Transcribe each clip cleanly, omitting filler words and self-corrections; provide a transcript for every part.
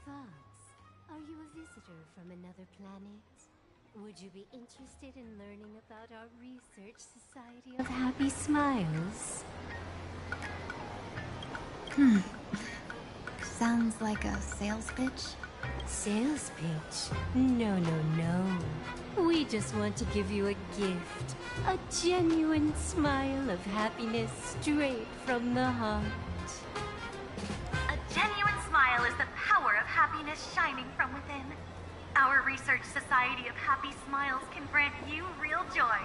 Fox, are you a visitor from another planet? Would you be interested in learning about our Research Society of Happy Smiles? Sounds like a sales pitch. Sales pitch? No, no, no. We just want to give you a gift. A genuine smile of happiness straight from the heart. A genuine smile is the power of happiness shining from within. Our Research Society of Happy Smiles can grant you real joy,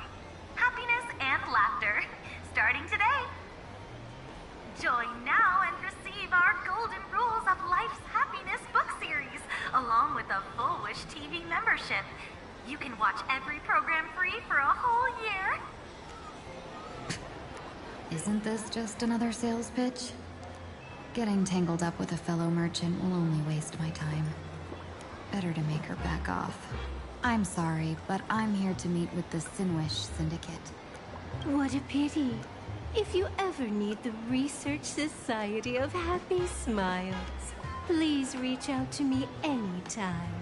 happiness, and laughter, starting today. Join now and receive our Golden Rules of Life's Happiness book series, along with a Full Wish TV membership. You can watch every program free for a whole year. Isn't this just another sales pitch? Getting tangled up with a fellow merchant will only waste my time. Better to make her back off. I'm sorry, but I'm here to meet with the Sinwish Syndicate. What a pity. If you ever need the Research Society of Happy Smiles, please reach out to me anytime.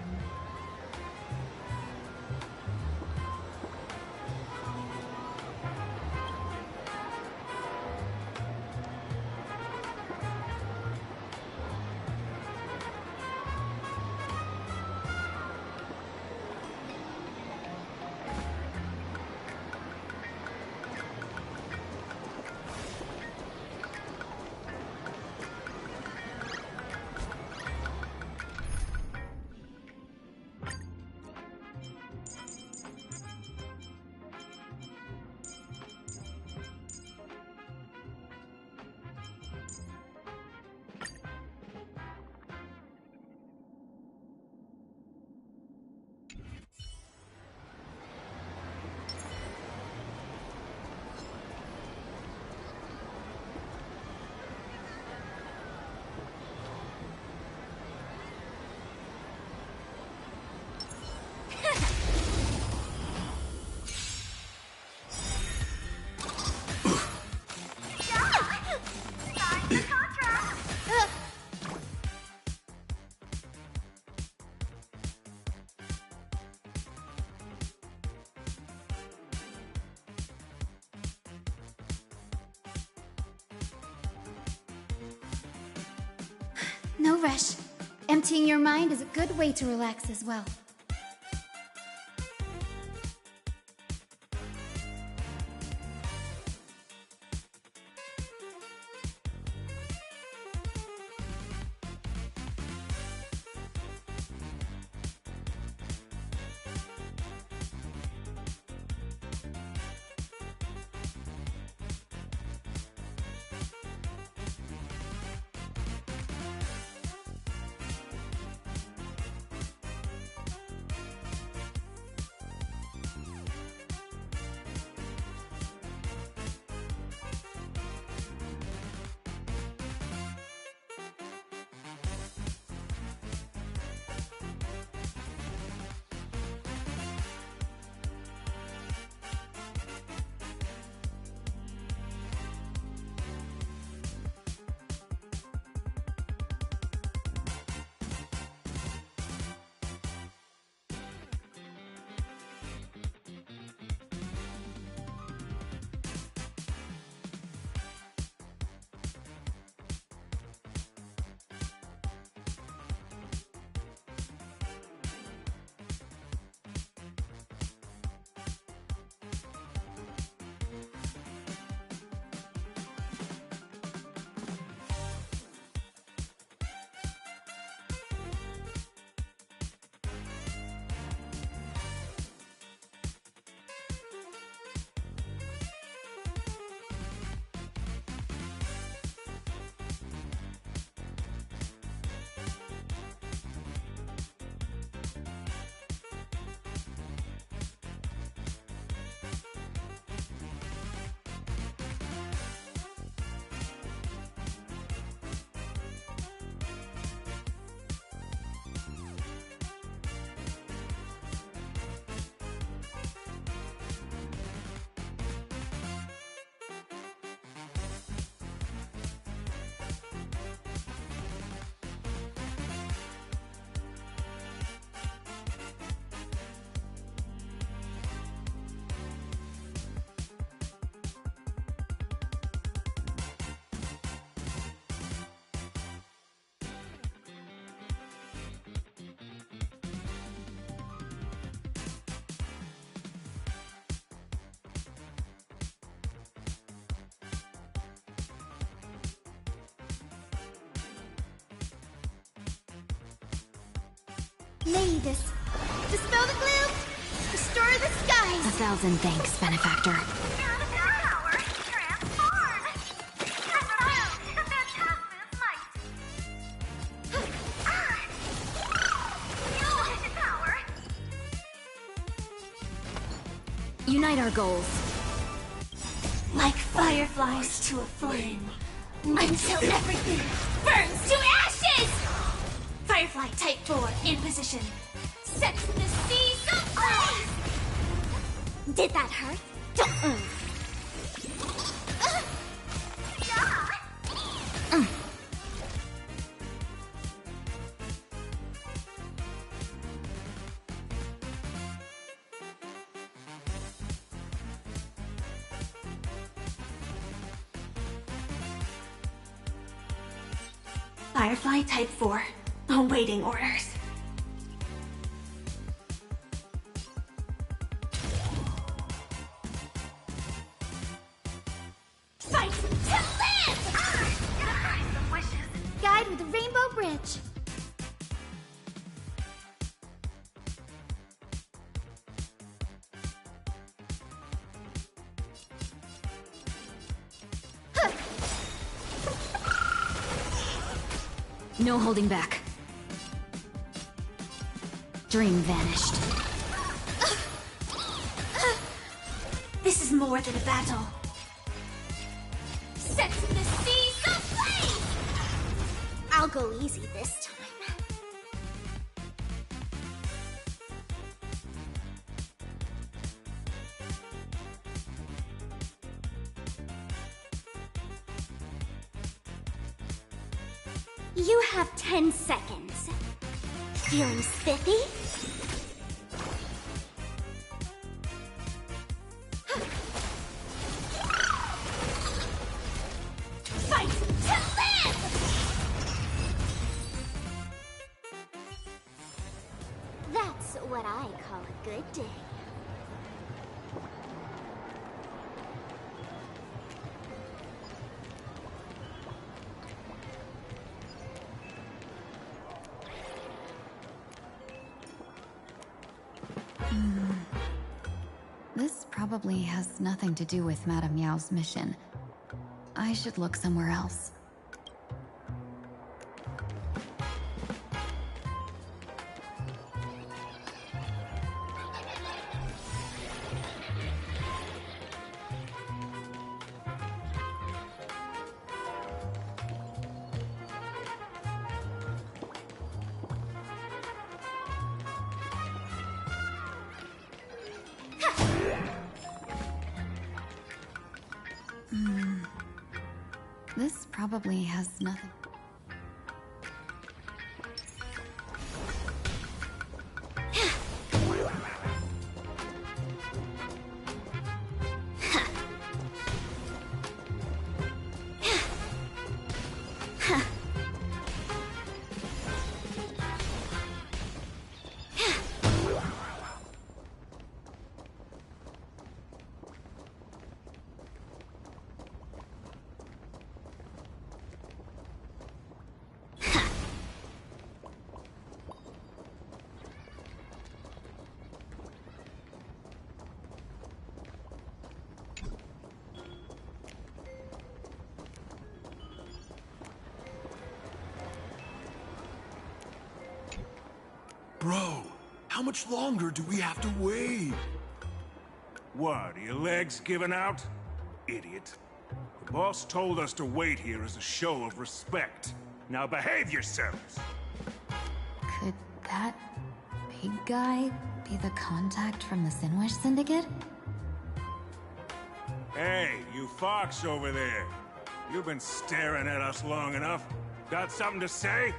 No rush. Emptying your mind is a good way to relax as well. Mavis, dispel the gloom, restore the skies. 1,000 thanks, benefactor. Power transform! Unlock the Phantasma's might! Use power! Unite our goals. Like fireflies to a flame, until everything burns to ashes! Firefly Type 4 in position. Set the seas ablaze! Did that hurt? Don't move. Firefly Type 4, awaiting orders. Fight to live! Gonna try some wishes. Guide with the Rainbow Bridge. No holding back. Dream vanished. This is more than a battle. Set the seas ablaze! I'll go easy this time. You have 10 seconds. Feeling spiffy? Fight to live! That's what I call a good day. This probably has nothing to do with Madame Yao's mission. I should look somewhere else. This probably has nothing. Bro, how much longer do we have to wait? What, are your legs giving out? Idiot. The boss told us to wait here as a show of respect. Now behave yourselves! Could that big guy be the contact from the Sinwish Syndicate? Hey, you fox over there. You've been staring at us long enough. Got something to say?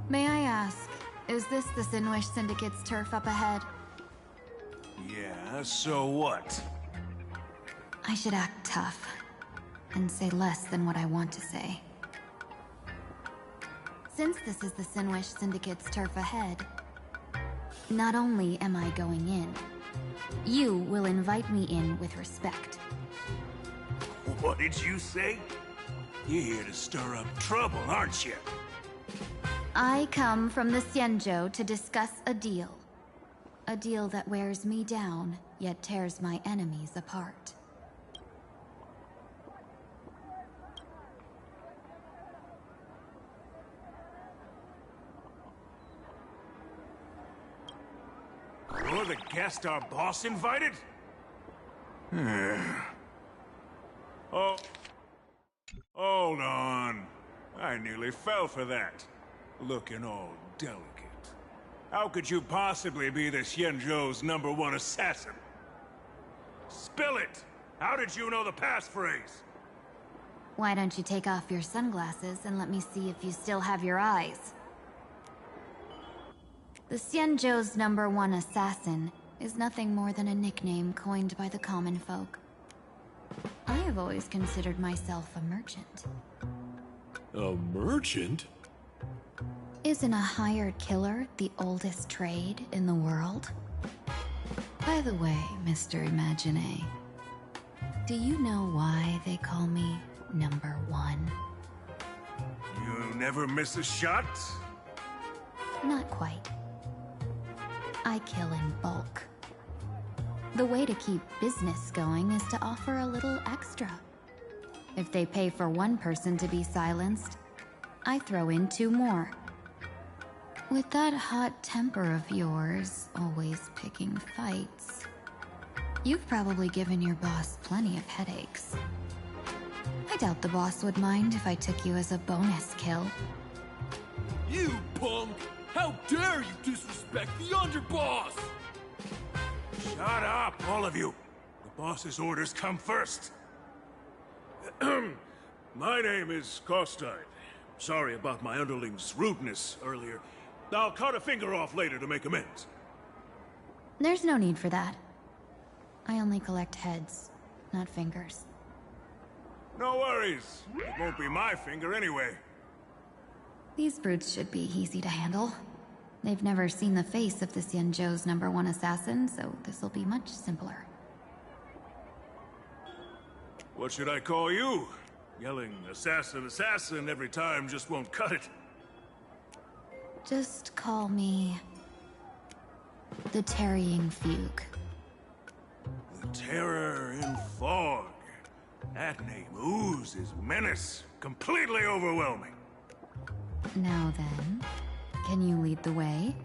May I ask, is this the Sinwish Syndicate's turf up ahead? Yeah, so what? I should act tough, and say less than what I want to say. Since this is the Sinwish Syndicate's turf ahead, not only am I going in, you will invite me in with respect. What did you say? You're here to stir up trouble, aren't you? I come from the Xianzhou to discuss a deal. A deal that wears me down, yet tears my enemies apart. You're the guest our boss invited? Oh, hold on. I nearly fell for that. Looking all delicate. How could you possibly be the Xianzhou's #1 assassin? Spill it! How did you know the passphrase? Why don't you take off your sunglasses and let me see if you still have your eyes? The Xianzhou's #1 assassin is nothing more than a nickname coined by the common folk. I have always considered myself a merchant. A merchant? Isn't a hired killer the oldest trade in the world? By the way, Mr. Imagine, do you know why they call me #1? You never miss a shot? Not quite. I kill in bulk. The way to keep business going is to offer a little extra. If they pay for one person to be silenced, I throw in 2 more. With that hot temper of yours, always picking fights, you've probably given your boss plenty of headaches. I doubt the boss would mind if I took you as a bonus kill. You punk! How dare you disrespect the underboss! Shut up, all of you! The boss's orders come first. My name is Kostine. Sorry about my underling's rudeness earlier. I'll cut a finger off later to make amends. There's no need for that. I only collect heads, not fingers. No worries. It won't be my finger anyway. These brutes should be easy to handle. They've never seen the face of the Xianzhou's #1 assassin, so this'll be much simpler. What should I call you? Yelling assassin, assassin every time just won't cut it. Just call me... the Tarrying Fugue. The terror in fog. That name oozes menace. Completely overwhelming. Now then, can you lead the way?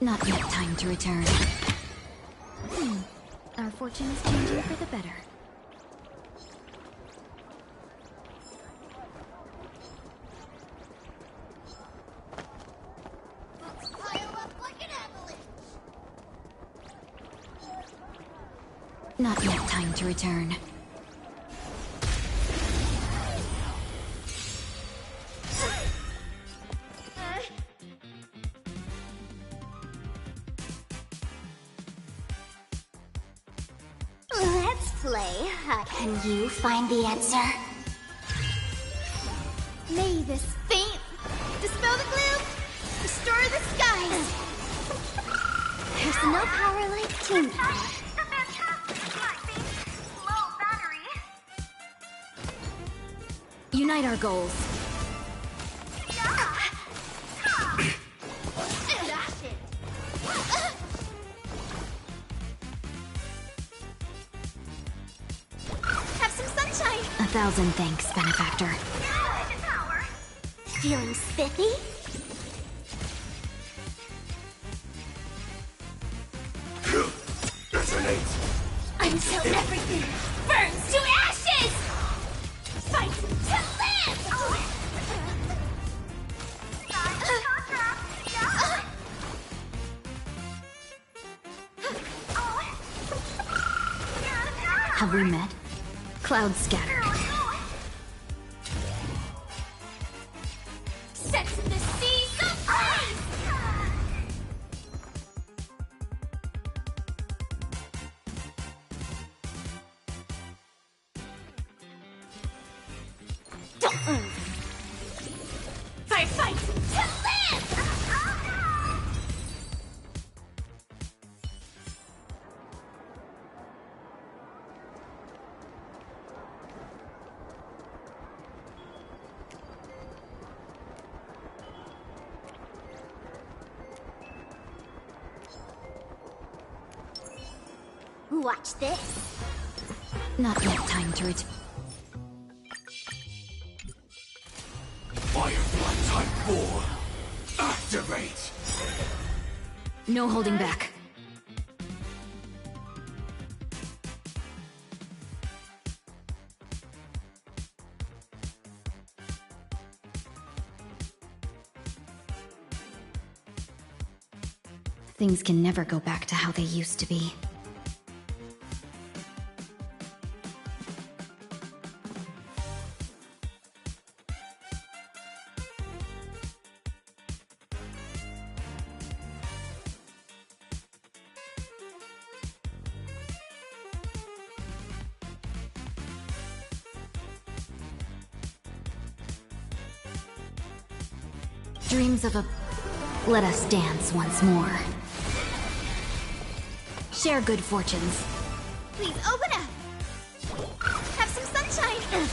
Not yet time to return. Our fortune is changing for the better. Not yet time to return. Let's play. Can you find the answer? May this faint dispel the gloom, restore the skies. There's no power like team power. The fantastic lightning. Low battery. Unite our goals. Have some sunshine. 1,000 thanks, benefactor. Power. Feeling spiffy? Detonate! Until everything burns to ashes! Fight to live! Have we met? Clouds scattered. Set the seas ablaze! Fight to live! Watch this. Not yet time to return. Firefly Type 4! Activate! No holding back. Things can never go back to how they used to be. Dreams of a... Let us dance once more. Share good fortunes. Please open up. Have some sunshine.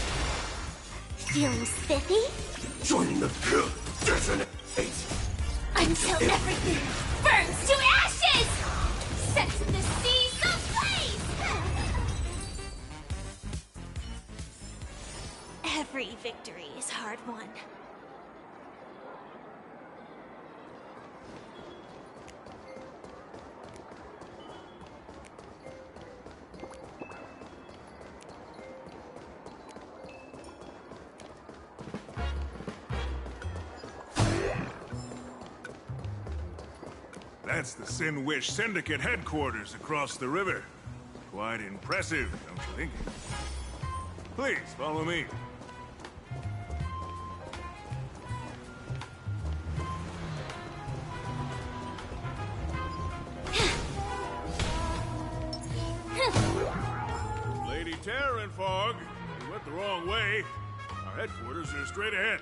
Feeling spiffy? Join the pure detonate! Until everything burns to ashes! Set the seas ablaze! Every victory is hard won. That's the Sin Wish Syndicate headquarters across the river. Quite impressive, don't you think? Please, follow me. Lady Terran Fog, you went the wrong way. Our headquarters are straight ahead.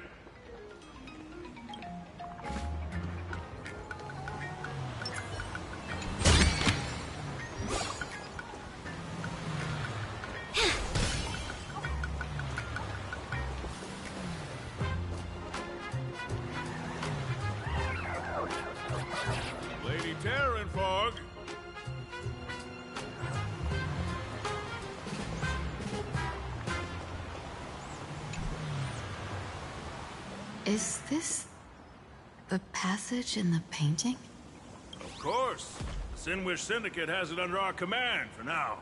Lady Terran Fog. Is this the passage in the painting? Of course. The Sinwish Syndicate has it under our command for now.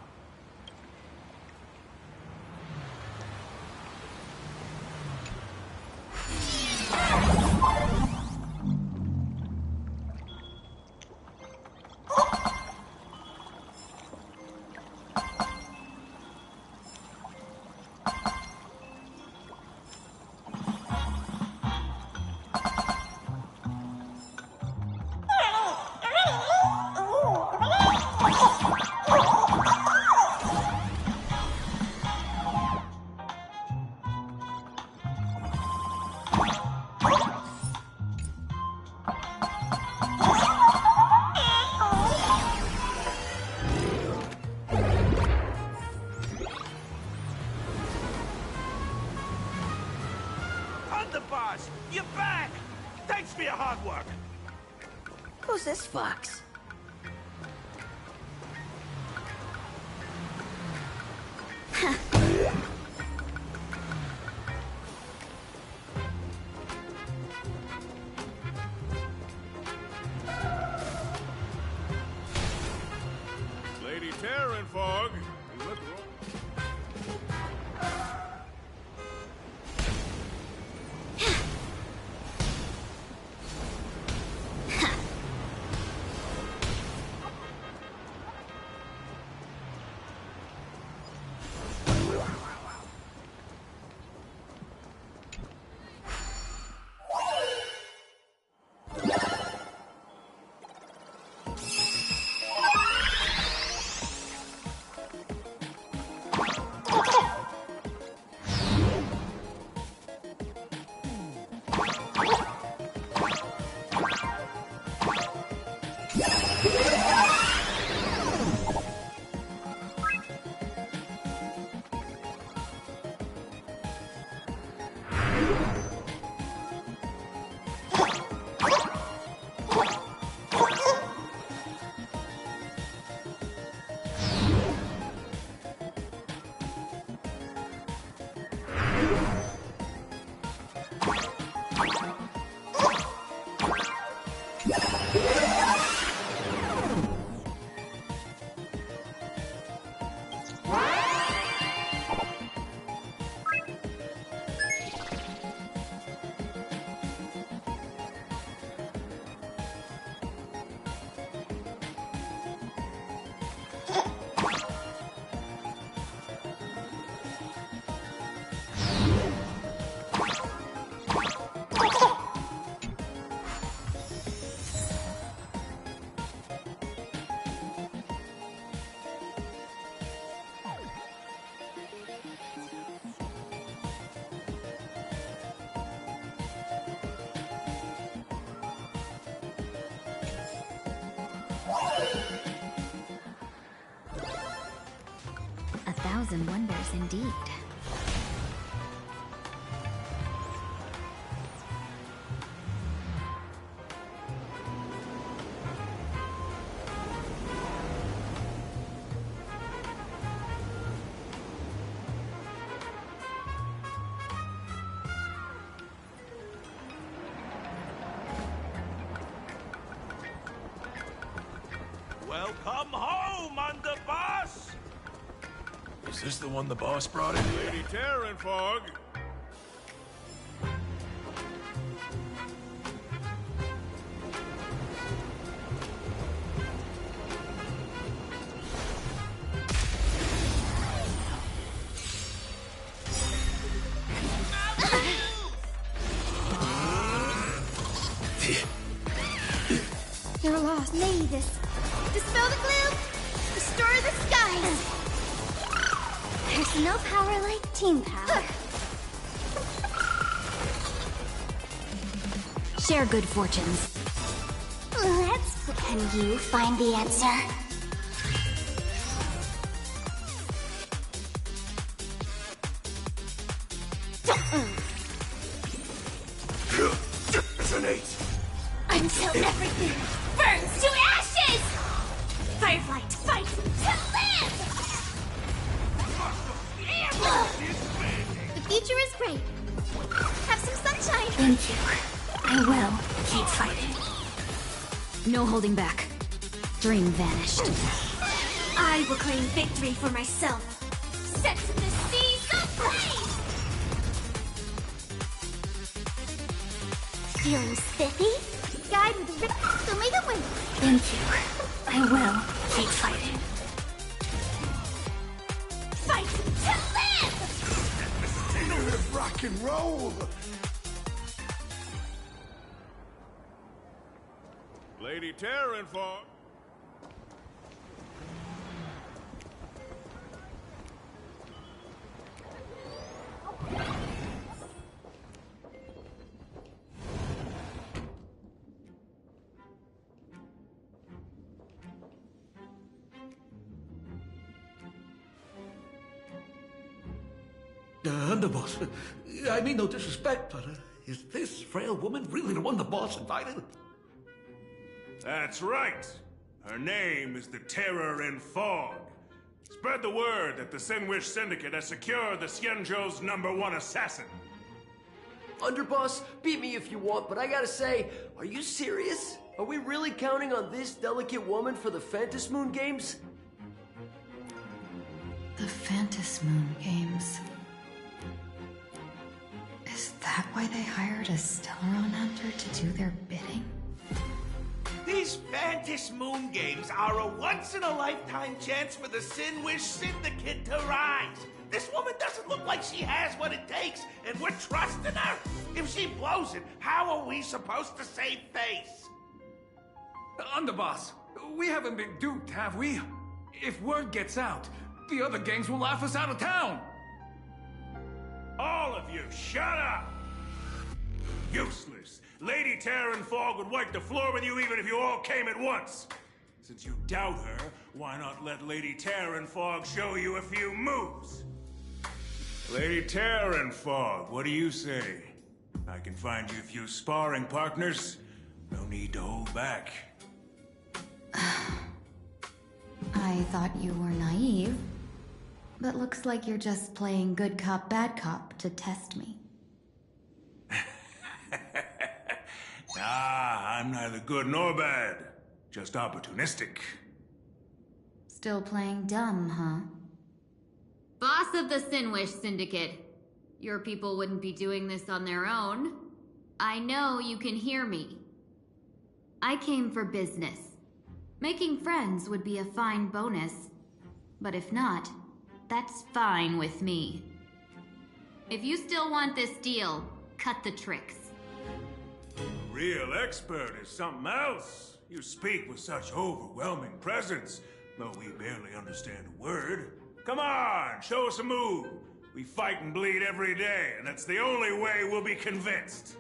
Boss, you're back! Thanks for your hard work! Who's this fox? Lady Terranfog, you look wrong. A thousand wonders indeed. Welcome home, Underboss! Is this the one the boss brought in? Lady Terranfog. You're lost. May this dispel the gloom, restore the skies. There's no power like team power. Share good fortunes. Let's. Can you find the answer? Detonate! Until everything burns to ashes! Firefly, fight to live! The future is bright. Have some sunshine. Thank you. I will keep fighting. No holding back. dream vanished. I will claim victory for myself. Set the seas ablaze! Feeling spiffy? Guide with the so make it win. Thank you. I will keep fighting. Fight to live! Rock and roll! Lady Terranfog. Underboss, I mean no disrespect, but is this frail woman really the one the boss invited? That's right. Her name is the Terror in Fog. Spread the word that the Sinwish Syndicate has secured the Xianzhou's #1 assassin. Underboss, beat me if you want, but I gotta say, are you serious? Are we really counting on this delicate woman for the Phantasmoon Games? The Phantasmoon Games. Is that why they hired a Stellaron hunter to do their bidding? These Phantasmoon Games are a once-in-a-lifetime chance for the Sinwish Syndicate to rise. This woman doesn't look like she has what it takes, and we're trusting her. If she blows it, how are we supposed to save face? Underboss, we haven't been duped, have we? If word gets out, the other gangs will laugh us out of town. All of you, shut up! Useless. Lady Terranfog would wipe the floor with you even if you all came at once. Since you doubt her, why not let Lady Terranfog show you a few moves? Lady Terranfog, what do you say? I can find you a few sparring partners. No need to hold back. I thought you were naive. But looks like you're just playing good cop, bad cop to test me. Nah, I'm neither good nor bad. Just opportunistic. Still playing dumb, huh? Boss of the Sinwish Syndicate. Your people wouldn't be doing this on their own. I know you can hear me. I came for business. Making friends would be a fine bonus. But if not, that's fine with me. If you still want this deal, cut the tricks. A real expert is something else. You speak with such overwhelming presence, though we barely understand a word. Come on, show us a move. We fight and bleed every day, and that's the only way we'll be convinced.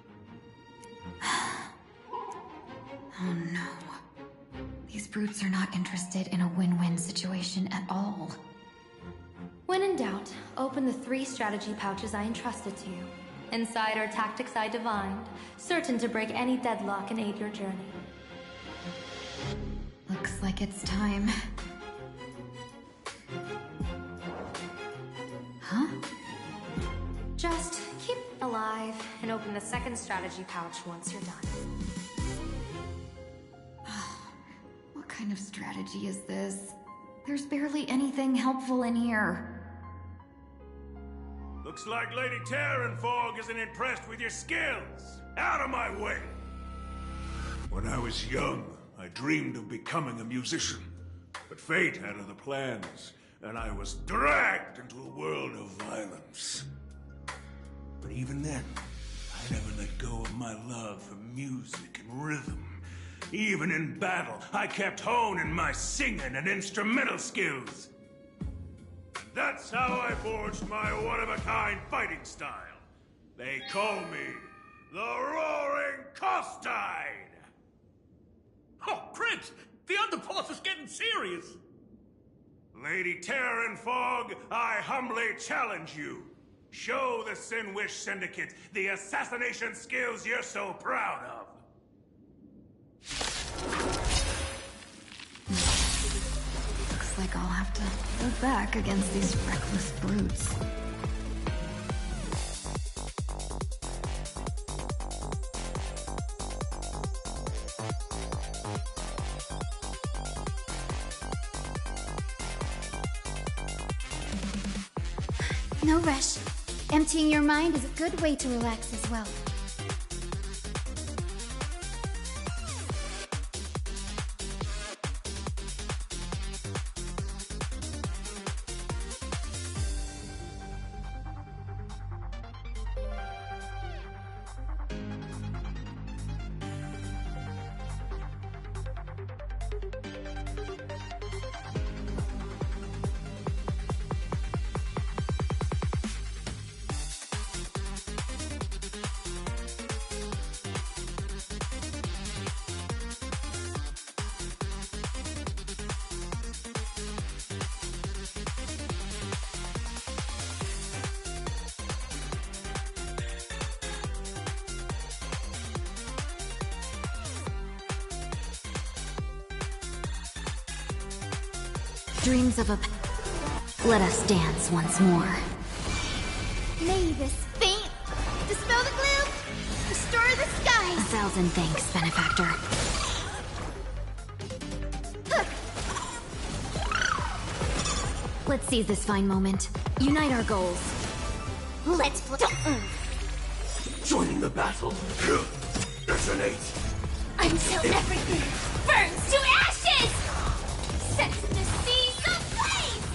Oh no. These brutes are not interested in a win-win situation at all. When in doubt, open the 3 strategy pouches I entrusted to you. Inside are tactics I divined, certain to break any deadlock and aid your journey. Looks like it's time. Huh? Just keep alive and open the 2nd strategy pouch once you're done. What kind of strategy is this? There's barely anything helpful in here. Looks like Lady Terranfog isn't impressed with your skills. Out of my way! When I was young, I dreamed of becoming a musician. But fate had other plans, and I was dragged into a world of violence. But even then, I never let go of my love for music and rhythm. Even in battle, I kept honing my singing and instrumental skills. That's how I forged my one-of-a-kind fighting style. They call me the Roaring Costide! Oh, Prince! The underboss is getting serious! Lady Terranfog, I humbly challenge you. Show the Sinwish Syndicate the assassination skills you're so proud of. Looks like I'll have to go back against these reckless brutes. No rush. Emptying your mind is a good way to relax as well. Dreams of a... Let us dance once more. May this faint dispel the gloom, restore the skies. 1,000 thanks, benefactor. Let's seize this fine moment. Unite our goals. Let's Joining the battle. Detonate. Until everything burns to ashes! Sets the seas ablaze!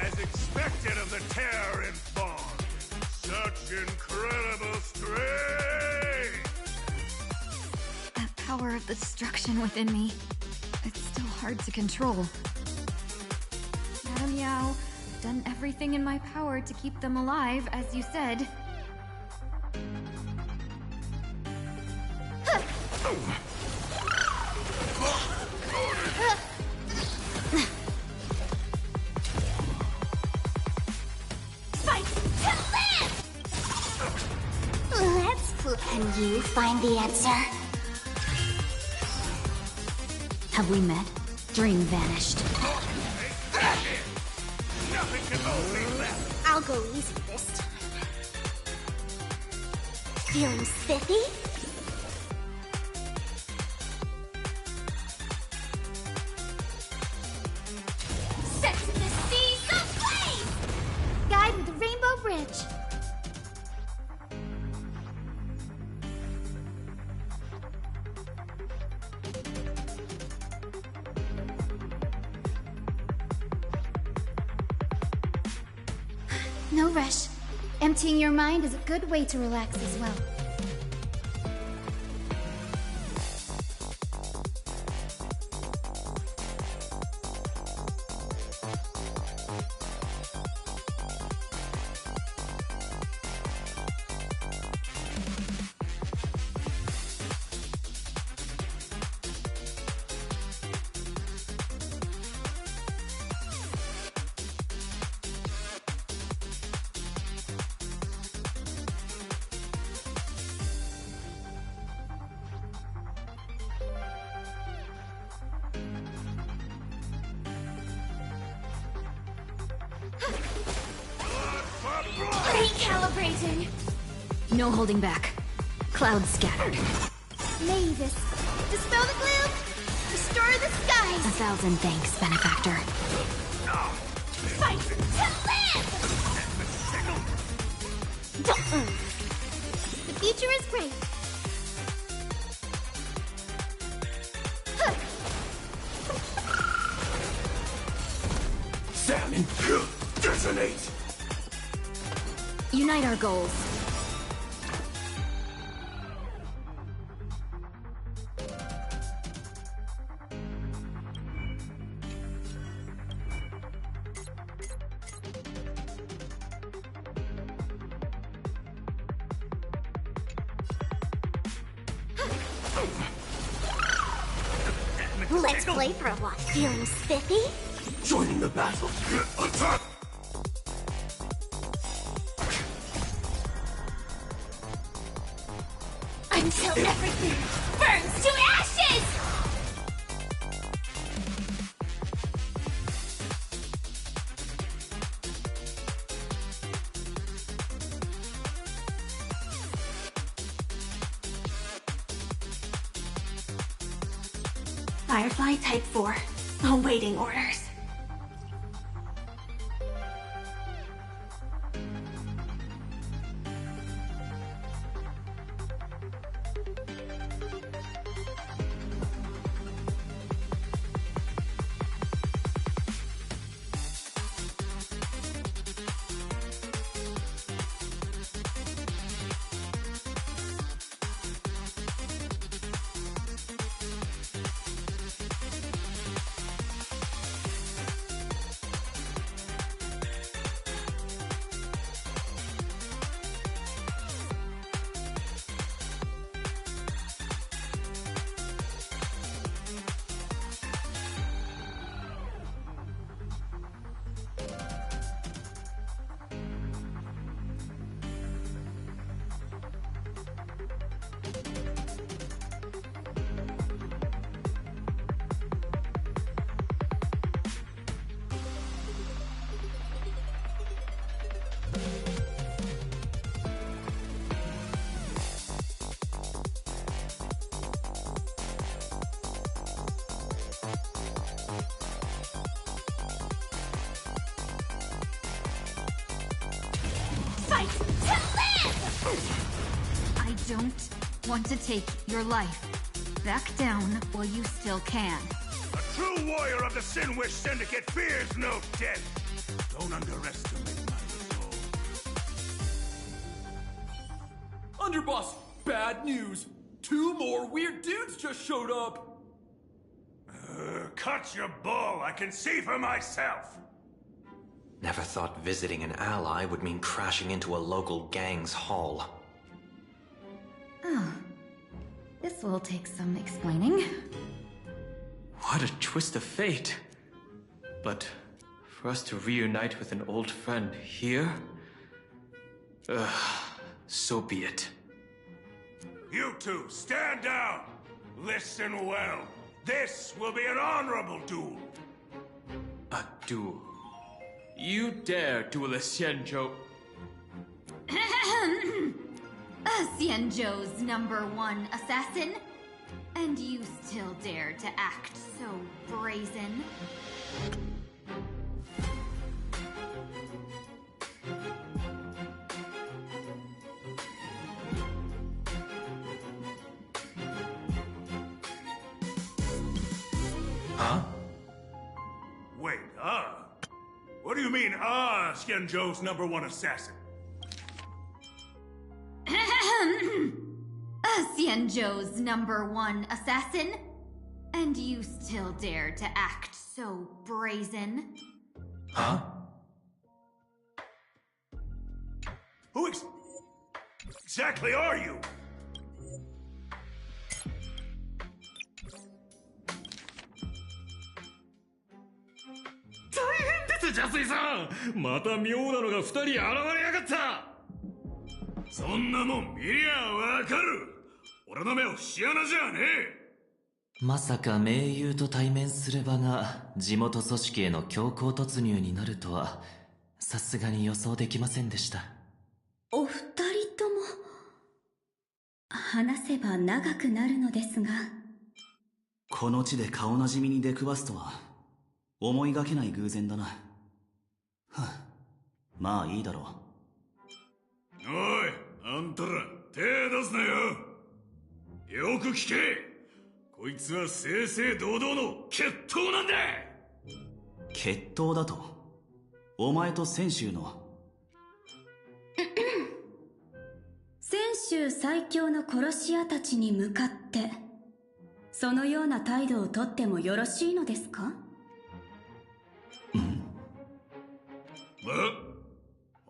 As expected of the terror in Fawn, such incredible strength! That power of destruction within me. It's still hard to control. Madam Yao, I've done everything in my power to keep them alive, as you said. Fight to live! Let's Can you find the answer? Have we met? Dream vanished. Nothing can hold me left! I'll go easy this time. Feeling spiffy? Set the seas ablaze! Guide with the Rainbow Bridge. No rush. Emptying your mind is a good way to relax as well. Recalibrating. No holding back. Clouds scattered. Mavis, dispel the gloom, restore the skies. 1,000 thanks, benefactor. Fight to live! The future is bright. Salmon, detonate! Unite our goals. Let's play for a while. Feeling spiffy? Joining the battle. Attack! Until everything burns to ashes! Firefly Type 4. Awaiting orders. Fight to live! I don't want to take your life. Back down while you still can. A true warrior of the Sin-Wish Syndicate fears no death. Don't underestimate my resolve. Underboss, bad news. 2 more weird dudes just showed up. Cut your bull. I can see for myself. Never thought visiting an ally would mean crashing into a local gang's hall. Oh. This will take some explaining. What a twist of fate. But for us to reunite with an old friend here? So be it. You two, stand down. Listen well. This will be an honorable duel. A duel. You dare duel a Xianzhou? Xianzhou's #1 assassin? And you still dare to act so brazen? Huh? Wait, What do you mean, Xianzhou's #1 assassin? Xianzhou's #1 assassin? And you still dare to act so brazen? Huh? Who exactly are you?ジャスイさん、また妙なのが2人現れやがった。そんなもん見りゃわかる。俺の目を節穴じゃねえ。まさか盟友と対面する場が地元組織への強行突入になるとはさすがに予想できませんでした。お二人とも話せば長くなるのですが、この地で顔なじみに出くわすとは思いがけない偶然だな。まあいいだろう。おい、あんたら手出すなよ。よく聞け。こいつは正々堂々の決闘なんだ。決闘だと？お前と泉州の泉州最強の殺し屋たちに向かってそのような態度をとってもよろしいのですか？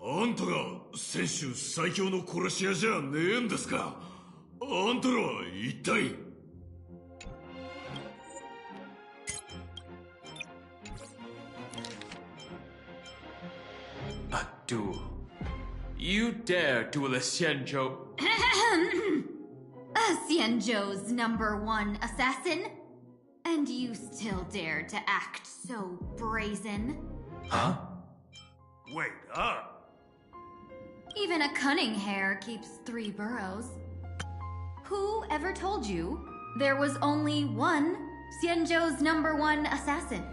あんたが泉州最強の殺し屋じゃねえんですか？あんたらは一体。A duel. You dare duel a Xianzhou? Xianzhou's #1 assassin? And you still dare to act so brazen? Huh? Wait, Even a cunning hare keeps 3 burrows. Who ever told you there was only one Xianzhou's #1 assassin.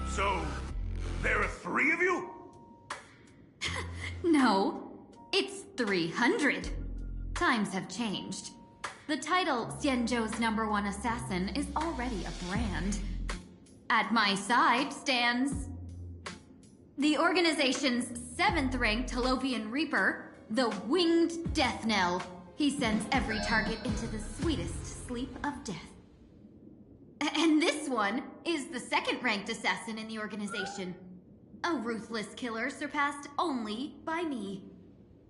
So, there are 3 of you? No, it's 300. Times have changed. The title Xianzhou's #1 assassin is already a brand. At my side stands the organization's 7th-ranked Holovian Reaper, the Winged Death Knell. He sends every target into the sweetest sleep of death. And this one is the 2nd-ranked assassin in the organization. A ruthless killer surpassed only by me.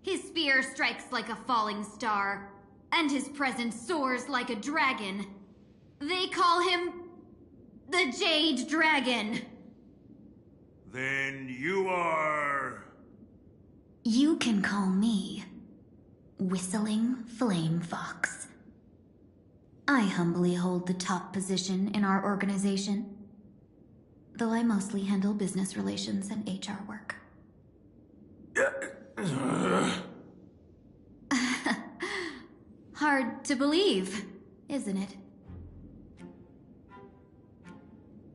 His spear strikes like a falling star, and his presence soars like a dragon. They call him the Jade Dragon. Then you are... You can call me Whistling Flame Fox. I humbly hold the top position in our organization, though I mostly handle business relations and HR work. Hard to believe, isn't it?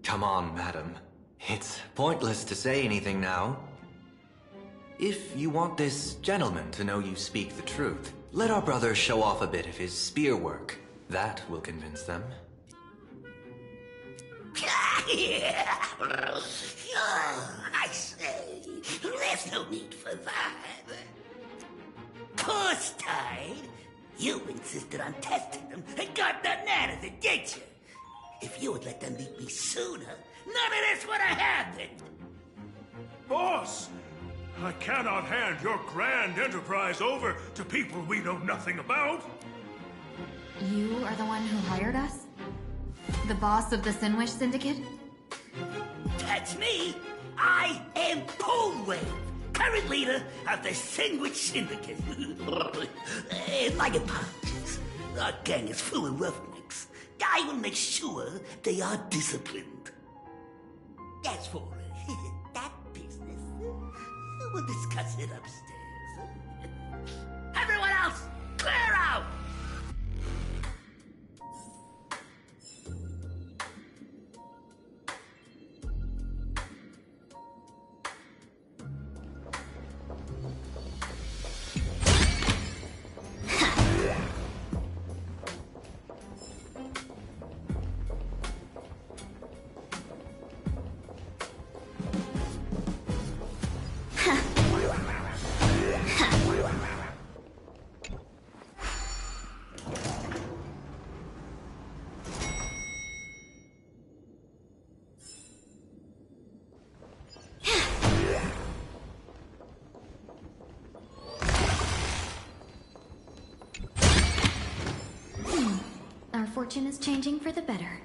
Come on, madam. It's pointless to say anything now. If you want this gentleman to know you speak the truth, let our brother show off a bit of his spear work. That will convince them. I say, there's no need for that. Course tied. You insisted on testing them and got nothing out of it, did you? If you had let them meet me sooner, none of this would have happened. Boss! I cannot hand your grand enterprise over to people we know nothing about. You are the one who hired us? The boss of the Sinwish Syndicate? That's me. I am Polewave, current leader of the Sinwish Syndicate. My apologies. Our gang is full of roughnecks. I will make sure they are disciplined. As for that business, we'll discuss it upstairs. Everyone else, clear out! Our fortune is changing for the better.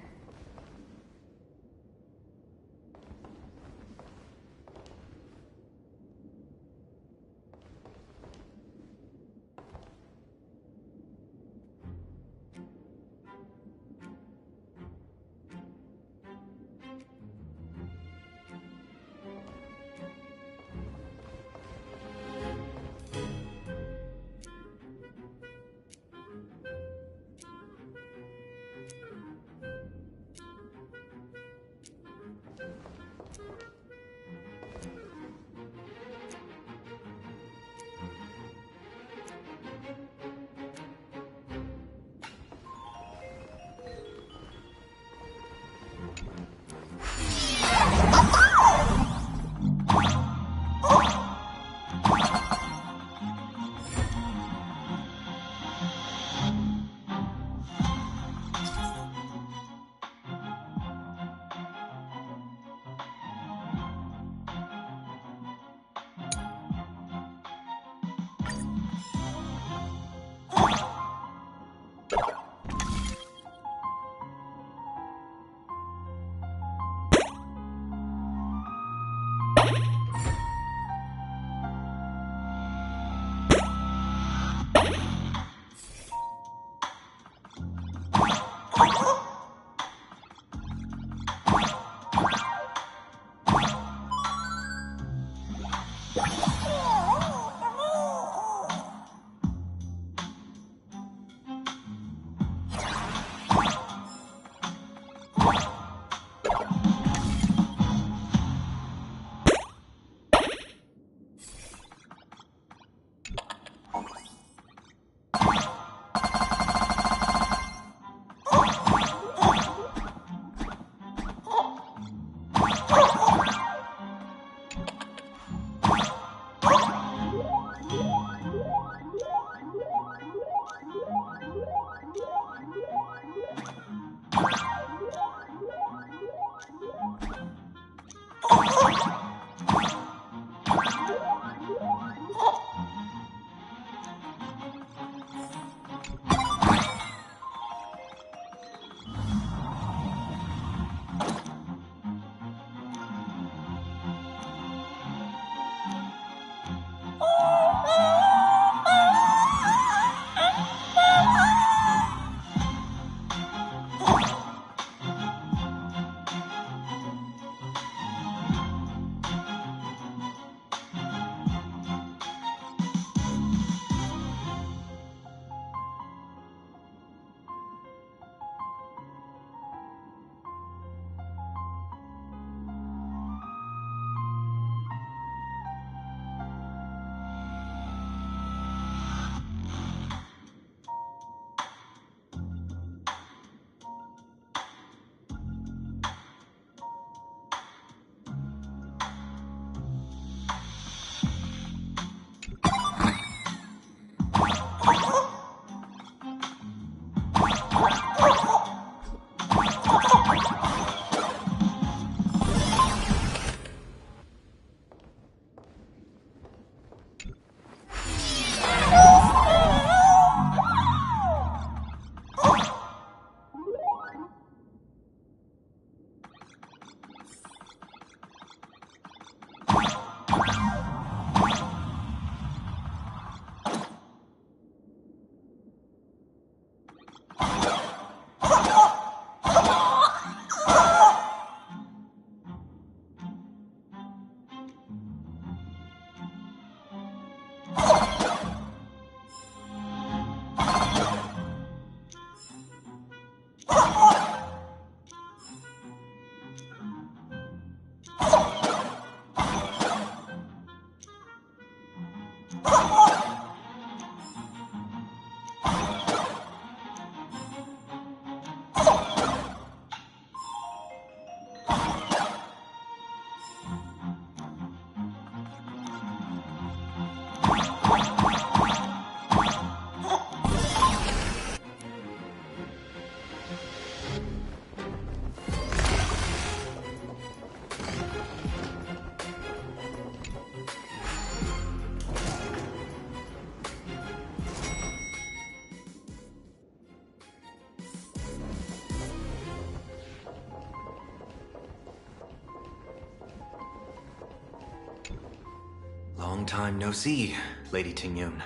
Long time no see, Lady Tingyun.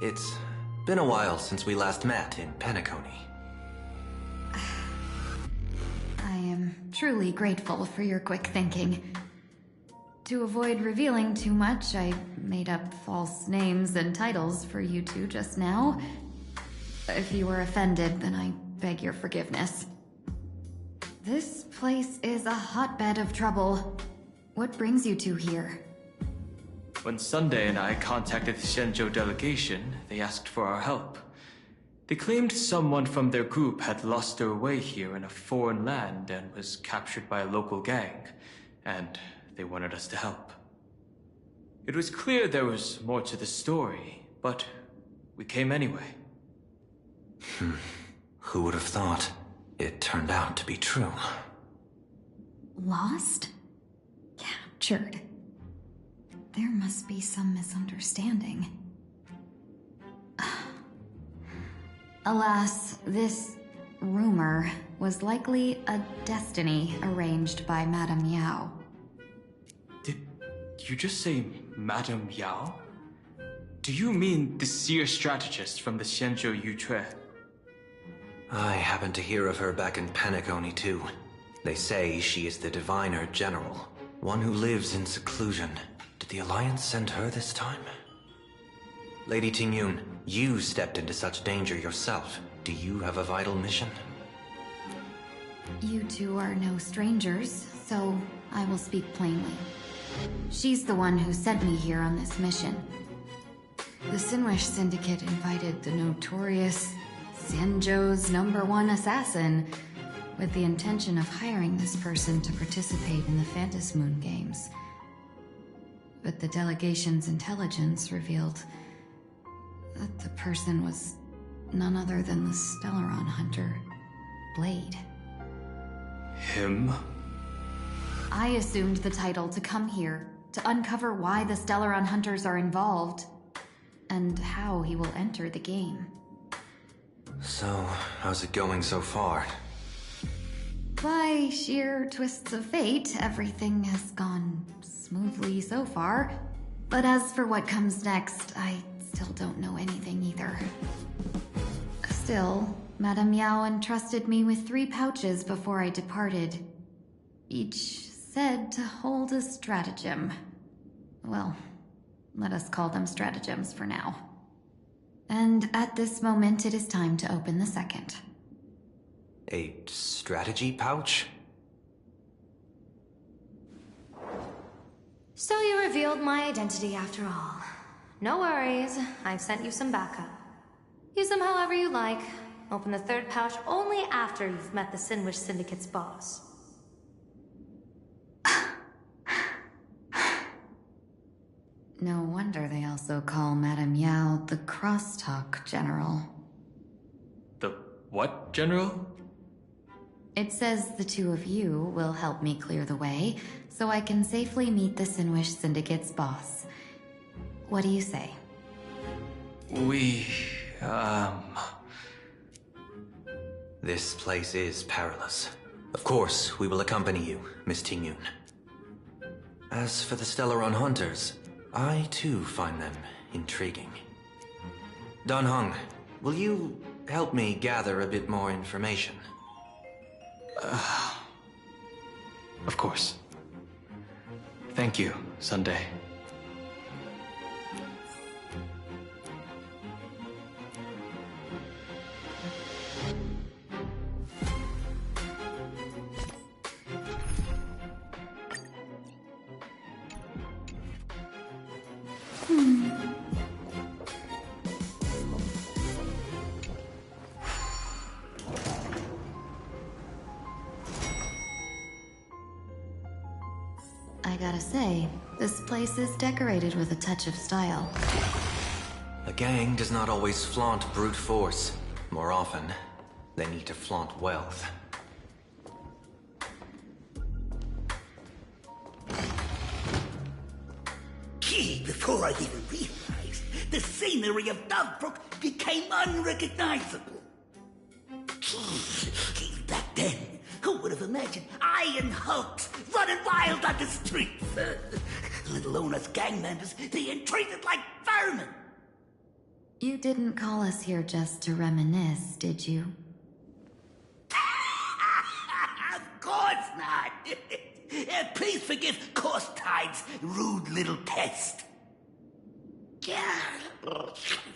It's been a while since we last met in Penacony. I am truly grateful for your quick thinking. To avoid revealing too much, I made up false names and titles for you two just now. If you were offended, then I beg your forgiveness. This place is a hotbed of trouble. What brings you two here? When Sunday and I contacted the Shenzhou delegation, they asked for our help. They claimed someone from their group had lost their way here in a foreign land and was captured by a local gang, and they wanted us to help. It was clear there was more to the story, but we came anyway. Who would have thought? It turned out to be true. Lost? Captured. There must be some misunderstanding. Alas, this rumor was likely a destiny arranged by Madame Yao. Did you just say Madame Yao? Do you mean the seer strategist from the Shenzhou Yutue? I happened to hear of her back in Penacony too. They say she is the diviner general, one who lives in seclusion. Did the Alliance send her this time? Lady Tingyun, you stepped into such danger yourself. Do you have a vital mission? You two are no strangers, so I will speak plainly. She's the one who sent me here on this mission. The Sinwish Syndicate invited the notorious Xianzhou's #1 assassin with the intention of hiring this person to participate in the Phantom Moon Games. But the delegation's intelligence revealed that the person was none other than the Stellaron hunter, Blade. Him? I assumed the title to come here, to uncover why the Stellaron hunters are involved, and how he will enter the game. So, how's it going so far? By sheer twists of fate, everything has gone smoothly so far. But as for what comes next, I still don't know anything either. Still, Madame Yao entrusted me with 3 pouches before I departed. Each said to hold a stratagem. Well, let us call them stratagems for now. And at this moment, it is time to open the second. A strategy pouch? So you revealed my identity after all. No worries, I've sent you some backup. Use them however you like. Open the 3rd pouch only after you've met the Sinwish Syndicate's boss. No wonder they also call Madame Yao the Crosstalk General. The what, General? It says the 2 of you will help me clear the way, so I can safely meet the Sinwish Syndicate's boss. What do you say? This place is perilous. Of course, we will accompany you, Miss Tingyun. As for the Stellaron hunters, I too find them intriguing. Dan Heng, will you help me gather a bit more information? Of course. Thank you, Sunday. I gotta say, this place is decorated with a touch of style. A gang does not always flaunt brute force. More often, they need to flaunt wealth. Before I even realized, the scenery of Dovebrook became unrecognizable. Back then, who would have imagined iron hulks running wild on the streets? Let alone us gang members being treated like vermin. You didn't call us here just to reminisce, did you? Of course not. Please forgive Corstide's rude little test.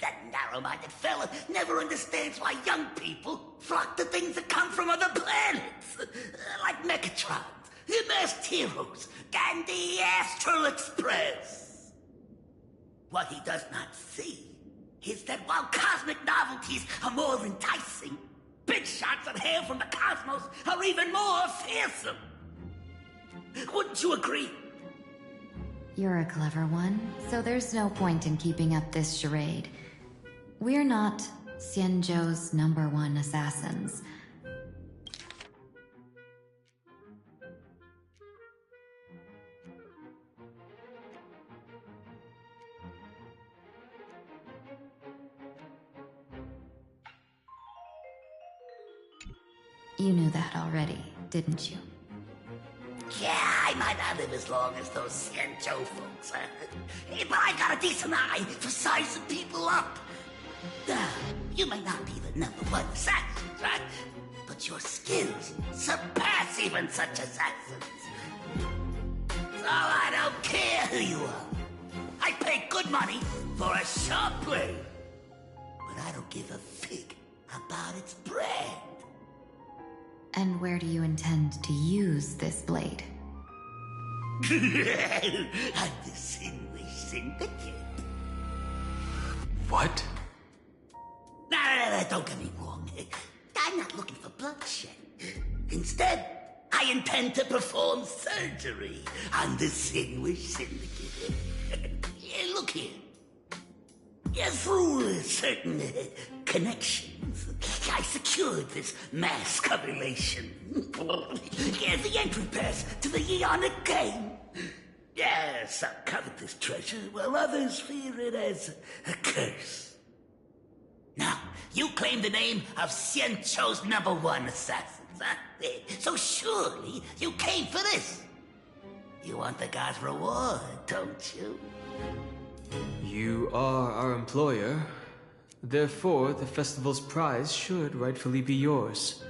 That narrow-minded fella never understands why young people flock to things that come from other planets. Like Mechatrons, Masked Heroes, and the Astral Express. What he does not see is that while cosmic novelties are more enticing, big shots that hail from the cosmos are even more fearsome. Wouldn't you agree? You're a clever one, so there's no point in keeping up this charade. We're not Xianzhou's #1 assassins. You knew that already, didn't you? Yeah, I might not live as long as those Xianzhou folks, but I got a decent eye for sizing people up. You may not be the #1 assassin, right? But your skills surpass even such assassins. So I don't care who you are. I pay good money for a sharp blade. But I don't give a fig about its brand. And where do you intend to use this blade? I'm the Sinwish Syndicate. What? No, don't get me wrong. I'm not looking for bloodshed. Instead, I intend to perform surgery on the Sinwish Syndicate. Look here. Through certain connections, I secured this mass correlation. The entry pass to the Eonic game. Some covet this treasure, while others fear it as a curse. Now, you claim the name of Xianzhou's #1 assassins, huh? So surely you came for this. You want the god's reward, don't you? You are our employer. Therefore, the festival's prize should rightfully be yours.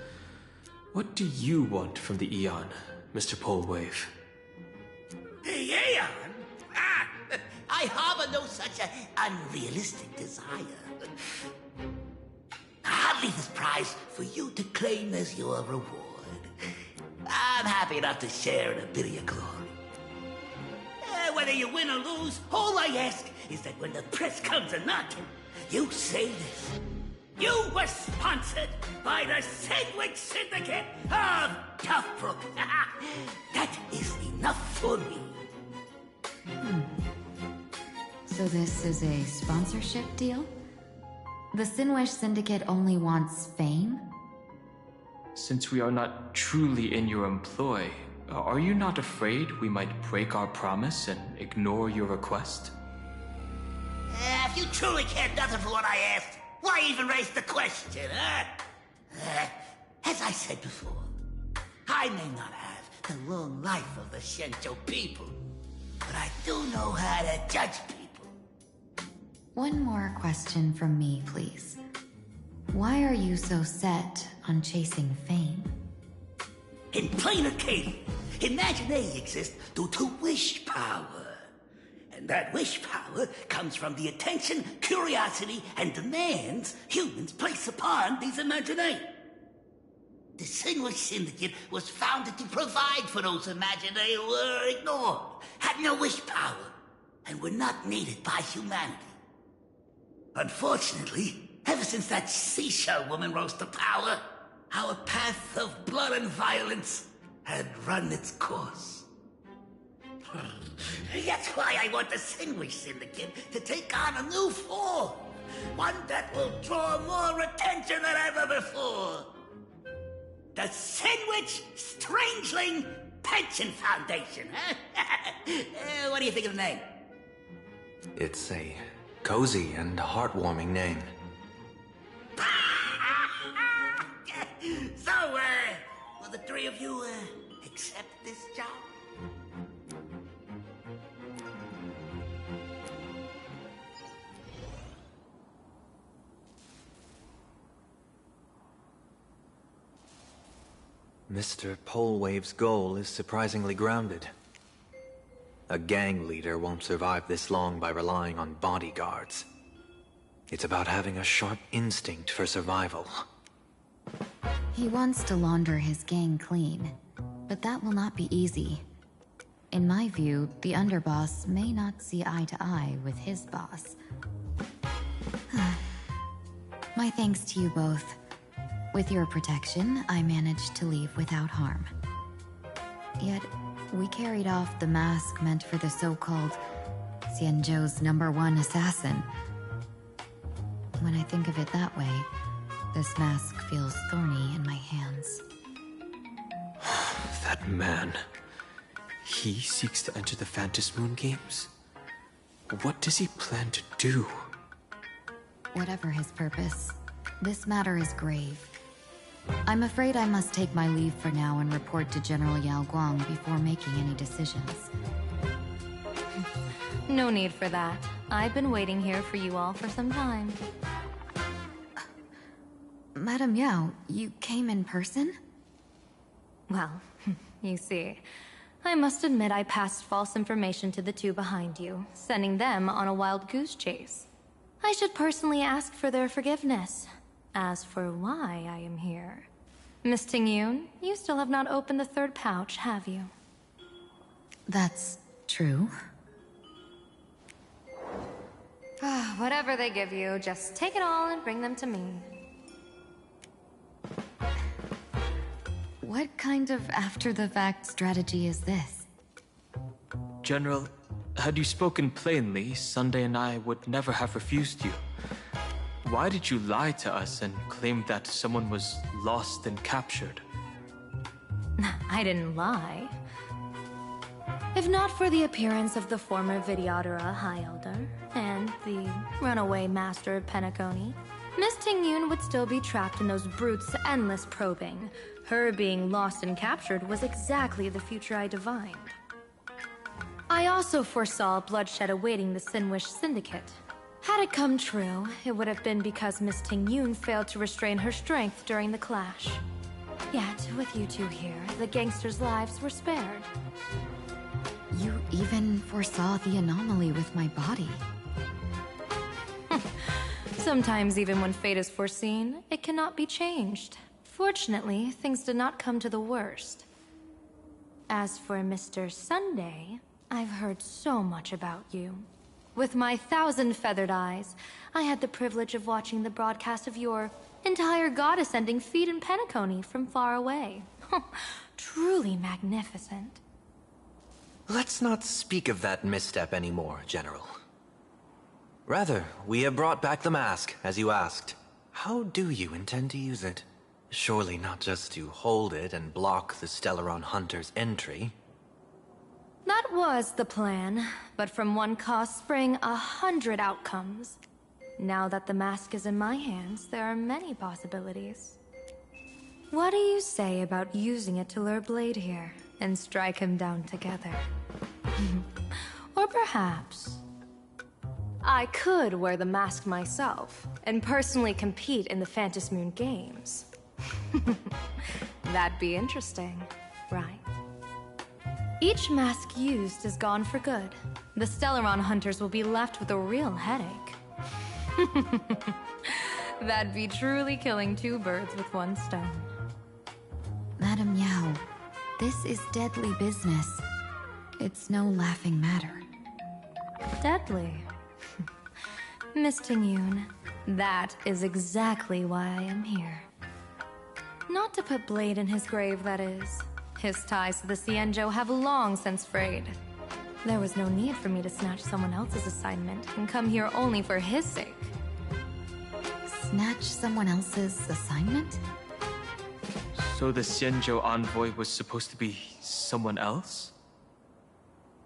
What do you want from the Eon, Mr. Polewave? Aeon? I harbor no such unrealistic desire. I'll leave this prize for you to claim as your reward. I'm happy enough to share in a bit of your glory. Whether you win or lose, all I ask is that when the press comes a-knocking, you say this. You were sponsored by the Sandwich Syndicate of Dovebrook. That is enough for me. So this is a sponsorship deal? The Sinwish Syndicate only wants fame? Since we are not truly in your employ, are you not afraid we might break our promise and ignore your request? If you truly cared nothing for what I asked, why even raise the question, huh? As I said before, I may not have the long life of the Xianzhou people, but I do know how to judge people. One more question from me, please. Why are you so set on chasing fame? In plainer case, Imagination exists due to wish power. And that wish power comes from the attention, curiosity, and demands humans place upon these imaginae. The Sinwish Syndicate was founded to provide for those imaginae who were ignored, had no wish power, and were not needed by humanity. Unfortunately, ever since that seashell woman rose to power, our path of blood and violence had run its course. That's why I want the Sinwish Syndicate to take on a new form. One that will draw more attention than ever before. The Sinwich Strangeling Pension Foundation, huh? What do you think of the name? It's a cozy and heartwarming name. So, will the three of you, accept this job? Mr. Polewave's goal is surprisingly grounded. A gang leader won't survive this long by relying on bodyguards. It's about having a sharp instinct for survival. He wants to launder his gang clean, but that will not be easy. In my view, the underboss may not see eye to eye with his boss. My thanks to you both. With your protection, I managed to leave without harm. Yet, we carried off the mask meant for the so-called Xianzhou's #1 assassin. When I think of it that way, this mask feels thorny in my hands. That man. He seeks to enter the Phantom Moon Games? What does he plan to do? Whatever his purpose, this matter is grave. I'm afraid I must take my leave for now and report to General Yao Guang before making any decisions. No need for that. I've been waiting here for you all for some time. Madam Yao, you came in person? Well, you see, I must admit I passed false information to the two behind you, sending them on a wild goose chase. I should personally ask for their forgiveness. As for why I am here, Miss Tingyun, you still have not opened the third pouch, have you? That's true. Whatever they give you, just take it all and bring them to me. What kind of after-the-fact strategy is this? General, had you spoken plainly, Sunday and I would never have refused you. Why did you lie to us and claim that someone was lost and captured? I didn't lie. If not for the appearance of the former Vidyadhara High Elder and the runaway Master of Penacony, Miss Tingyun would still be trapped in those brutes' endless probing. Her being lost and captured was exactly the future I divined. I also foresaw bloodshed awaiting the Sinwish Syndicate. Had it come true, it would have been because Miss Tingyun failed to restrain her strength during the clash. Yet, with you two here, the gangsters' lives were spared. You even foresaw the anomaly with my body. Sometimes even when fate is foreseen, it cannot be changed. Fortunately, things did not come to the worst. As for Mr. Sunday, I've heard so much about you. With my 1,000 feathered eyes, I had the privilege of watching the broadcast of your entire goddess-ending feat in Penacony from far away. Truly magnificent. Let's not speak of that misstep anymore, General. Rather, we have brought back the mask, as you asked. How do you intend to use it? Surely not just to hold it and block the Stellaron Hunter's entry. That was the plan, but from one cost spring 100 outcomes. Now that the mask is in my hands, there are many possibilities. What do you say about using it to lure Blade here, and strike him down together? Or perhaps I could wear the mask myself, and personally compete in the Phantom Moon Games. That'd be interesting, right? Each mask used is gone for good. The Stellaron hunters will be left with a real headache. That'd be truly killing two birds with one stone. Madam Yao, this is deadly business. It's no laughing matter. Deadly. Miss Ting-yoon, that is exactly why I am here. Not to put blade in his grave, that is. His ties to the Xianzhou have long since frayed. There was no need for me to snatch someone else's assignment and come here only for his sake. Snatch someone else's assignment? So the Xianzhou envoy was supposed to be someone else?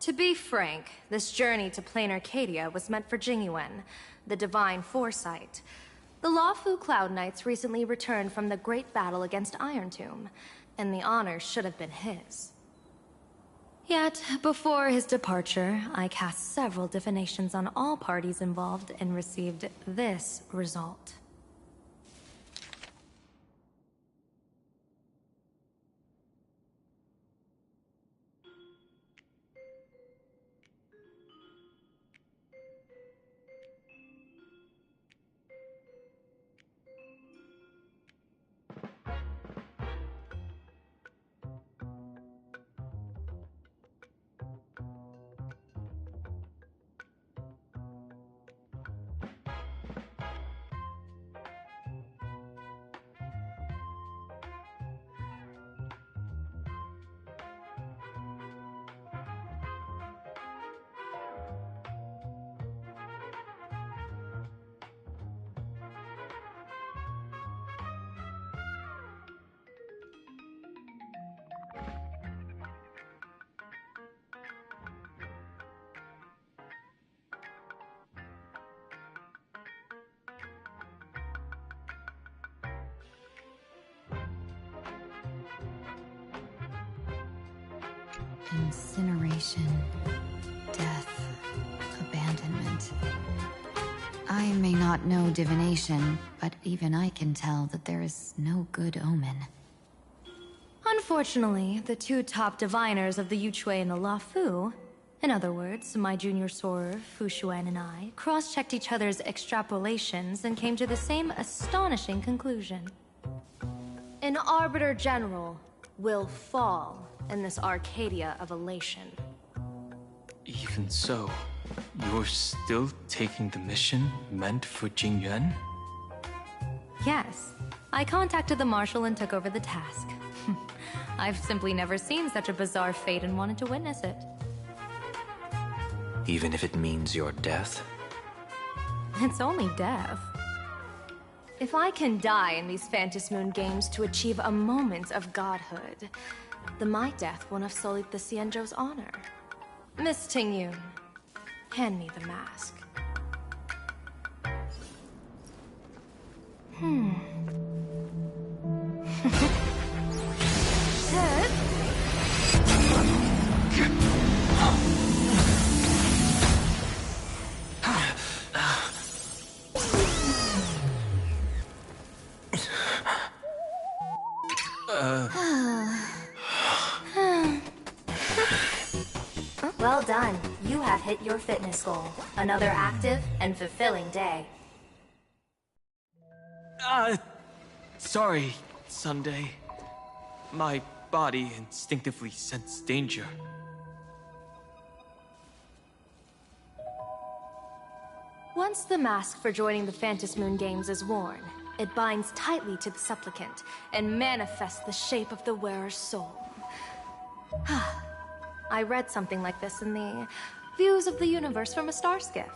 To be frank, this journey to plain Arcadia was meant for Jingyuan, the divine foresight. The Luofu Cloud Knights recently returned from the great battle against Iron Tomb, and the honor should have been his. Yet, before his departure, I cast several divinations on all parties involved and received this result. Incineration, death, abandonment. I may not know divination, but even I can tell that there is no good omen. Unfortunately, the two top diviners of the Yuchui and the Luofu, in other words, my junior sorer, Fu Xuan, and I, cross-checked each other's extrapolations and came to the same astonishing conclusion. An Arbiter General will fall in this Arcadia of elation. Even so, you're still taking the mission meant for Jingyuan? Yes. I contacted the Marshal and took over the task. I've simply never seen such a bizarre fate and wanted to witness it. Even if it means your death? It's only death. If I can die in these Phantom Moon games to achieve a moment of godhood, then my death won't have sullied the Xianzhou's honor. Miss Ting-yoon, hand me the mask. Well done. You have hit your fitness goal. Another active and fulfilling day. Sorry, Sunday. My body instinctively sensed danger. Once the mask for joining the Phantom Moon games is worn, it binds tightly to the supplicant and manifests the shape of the wearer's soul. I read something like this in the Views of the Universe from a Star Skiff.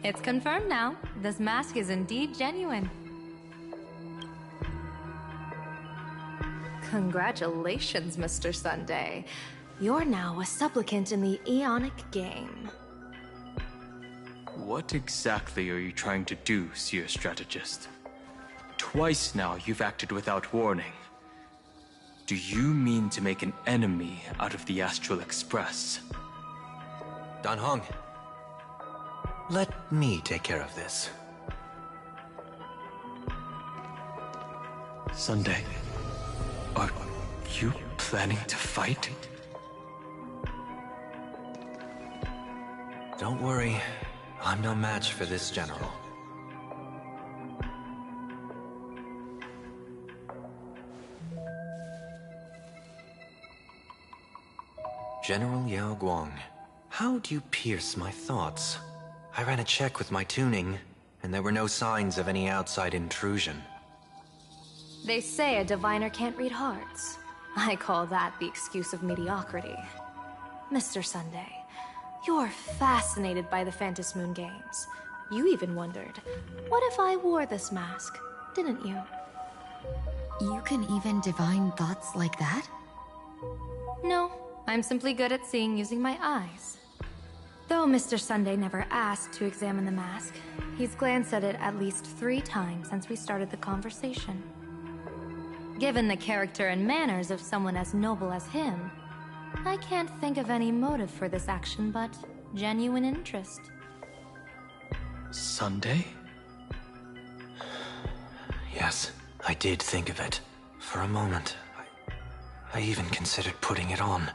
It's confirmed now. This mask is indeed genuine. Congratulations, Mr. Sunday. You're now a supplicant in the Aeonic game. What exactly are you trying to do, Seer Strategist? Twice now you've acted without warning. Do you mean to make an enemy out of the Astral Express? Dan Heng, let me take care of this. Sunday, are you planning to fight? Don't worry, I'm no match for this general. General Yao Guang, how do you pierce my thoughts? I ran a check with my tuning, and there were no signs of any outside intrusion. They say a diviner can't read hearts. I call that the excuse of mediocrity. Mr. Sunday, you're fascinated by the Phantom Moon games. You even wondered, what if I wore this mask, didn't you? You can even divine thoughts like that? No, I'm simply good at seeing using my eyes. Though Mr. Sunday never asked to examine the mask, he's glanced at it at least 3 times since we started the conversation. Given the character and manners of someone as noble as him, I can't think of any motive for this action but genuine interest. Sunday? Yes, I did think of it. For a moment, I even considered putting it on.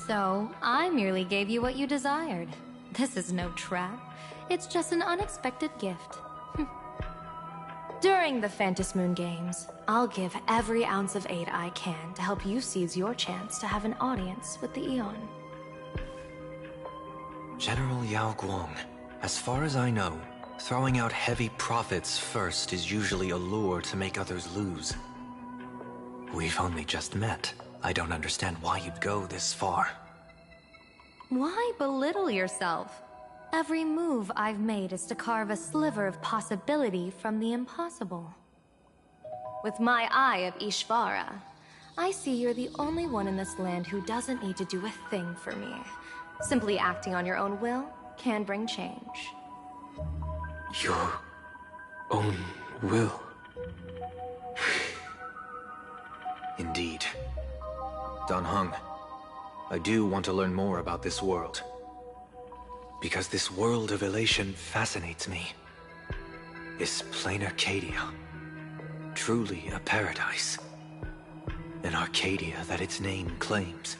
So, I merely gave you what you desired. This is no trap. It's just an unexpected gift. During the Phantom Moon Games, I'll give every ounce of aid I can to help you seize your chance to have an audience with the Eon. General Yao Guang, as far as I know, throwing out heavy profits first is usually a lure to make others lose. We've only just met. I don't understand why you'd go this far. Why belittle yourself? Every move I've made is to carve a sliver of possibility from the impossible. With my eye of Ishvara, I see you're the only one in this land who doesn't need to do a thing for me. Simply acting on your own will can bring change. Your own will? Indeed. Dan Heng, I do want to learn more about this world. Because this world of elation fascinates me. Is plain Arcadia truly a paradise? An Arcadia that its name claims.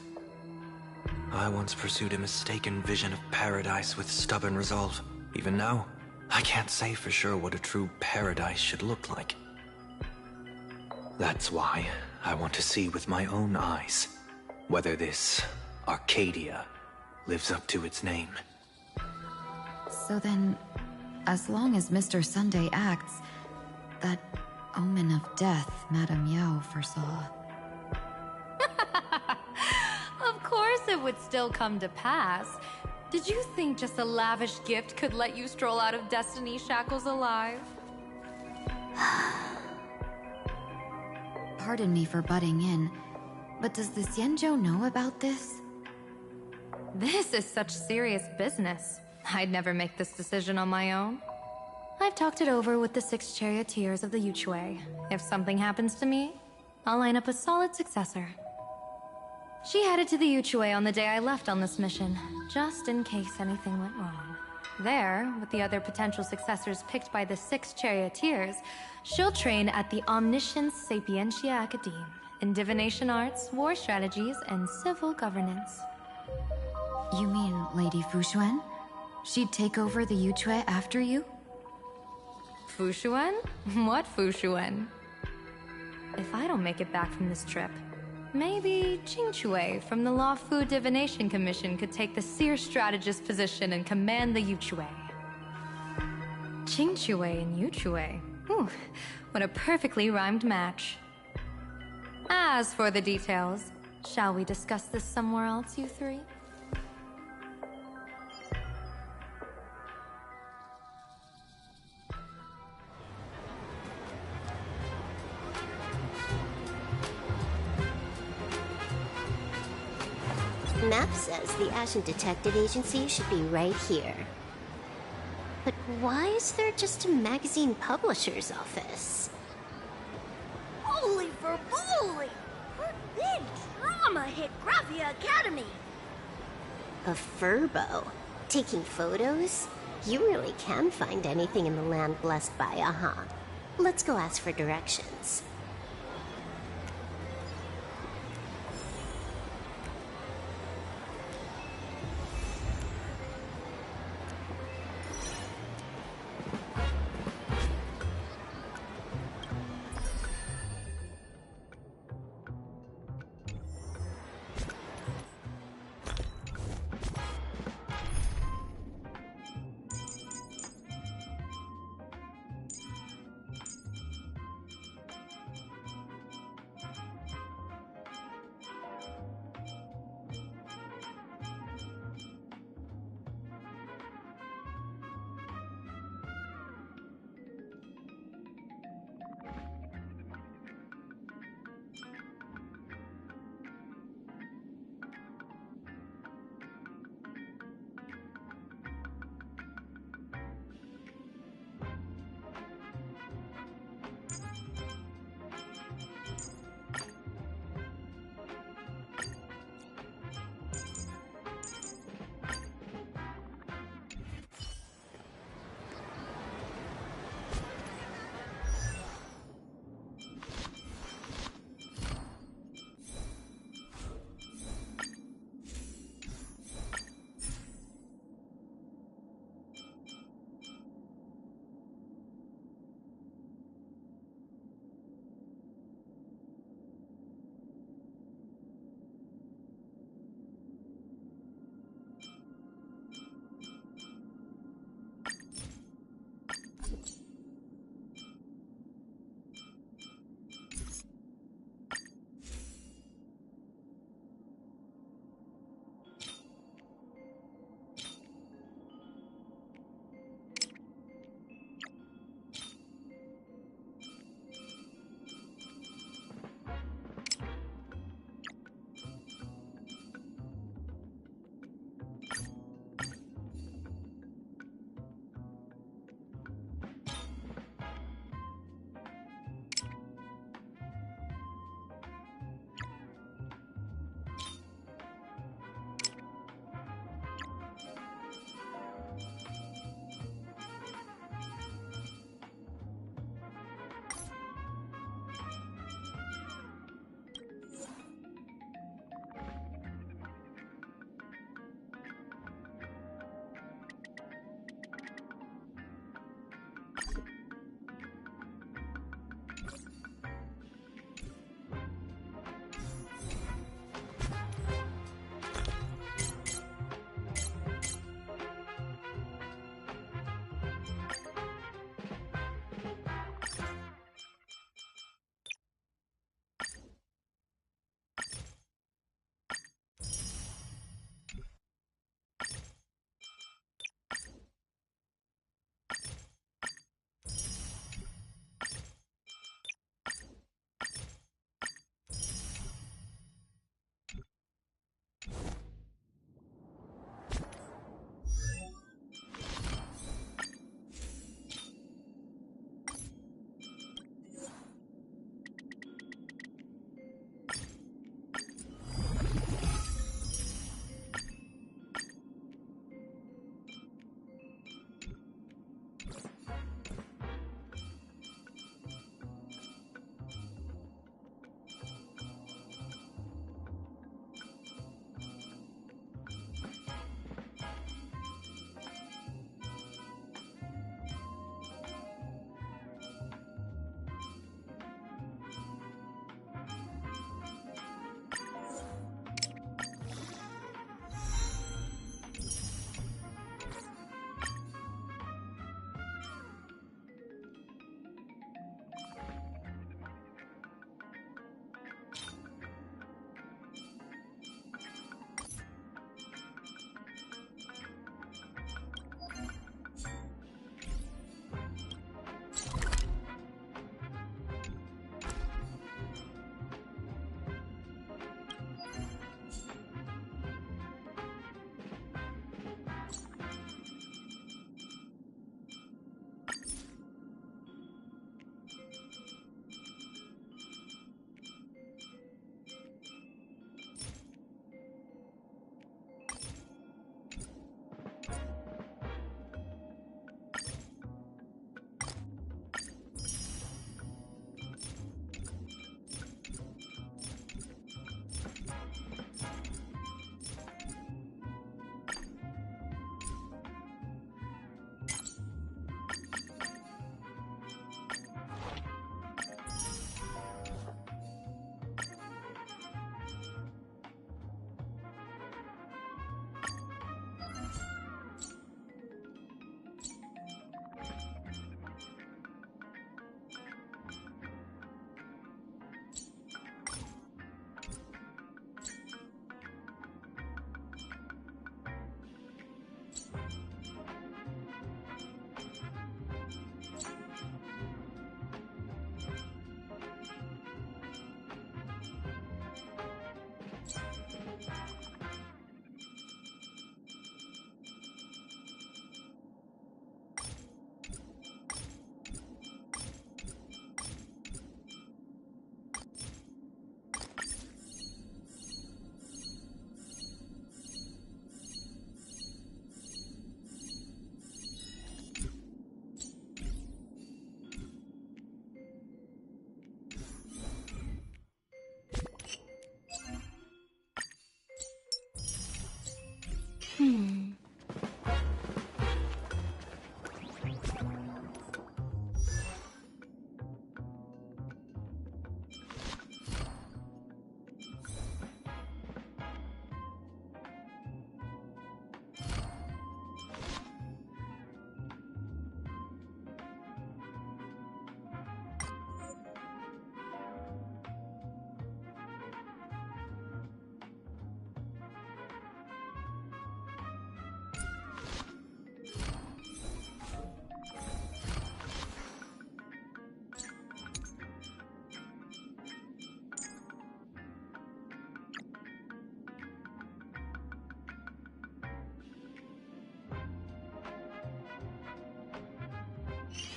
I once pursued a mistaken vision of paradise with stubborn resolve. Even now, I can't say for sure what a true paradise should look like. That's why I want to see with my own eyes whether this Arcadia lives up to its name. So then, as long as Mr. Sunday acts, that omen of death Madame Yao foresaw. Of course it would still come to pass. Did you think just a lavish gift could let you stroll out of Destiny's shackles alive? Pardon me for butting in, but does the Xianzhou know about this? This is such serious business. I'd never make this decision on my own. I've talked it over with the 6 charioteers of the Yuchue. If something happens to me, I'll line up a solid successor. She headed to the Yuchue on the day I left on this mission, just in case anything went wrong. There, with the other potential successors picked by the 6 charioteers, she'll train at the Omniscience Sapientia Academe in divination arts, war strategies, and civil governance. You mean Lady Fushuan? She'd take over the Yuchue after you? Fushuan? What Fushuan? If I don't make it back from this trip, maybe Qingchue from the Law Fu Divination Commission could take the seer strategist position and command the Yuchue. Qingchue and Yuchue. Ooh, what a perfectly rhymed match. As for the details, shall we discuss this somewhere else, you three? Map says the Ashen Detective Agency should be right here. But why is there just a magazine publisher's office? Holy for bully! Her big drama hit Graphia Academy! A furbo? Taking photos? You really can find anything in the land blessed by Aha. Let's go ask for directions.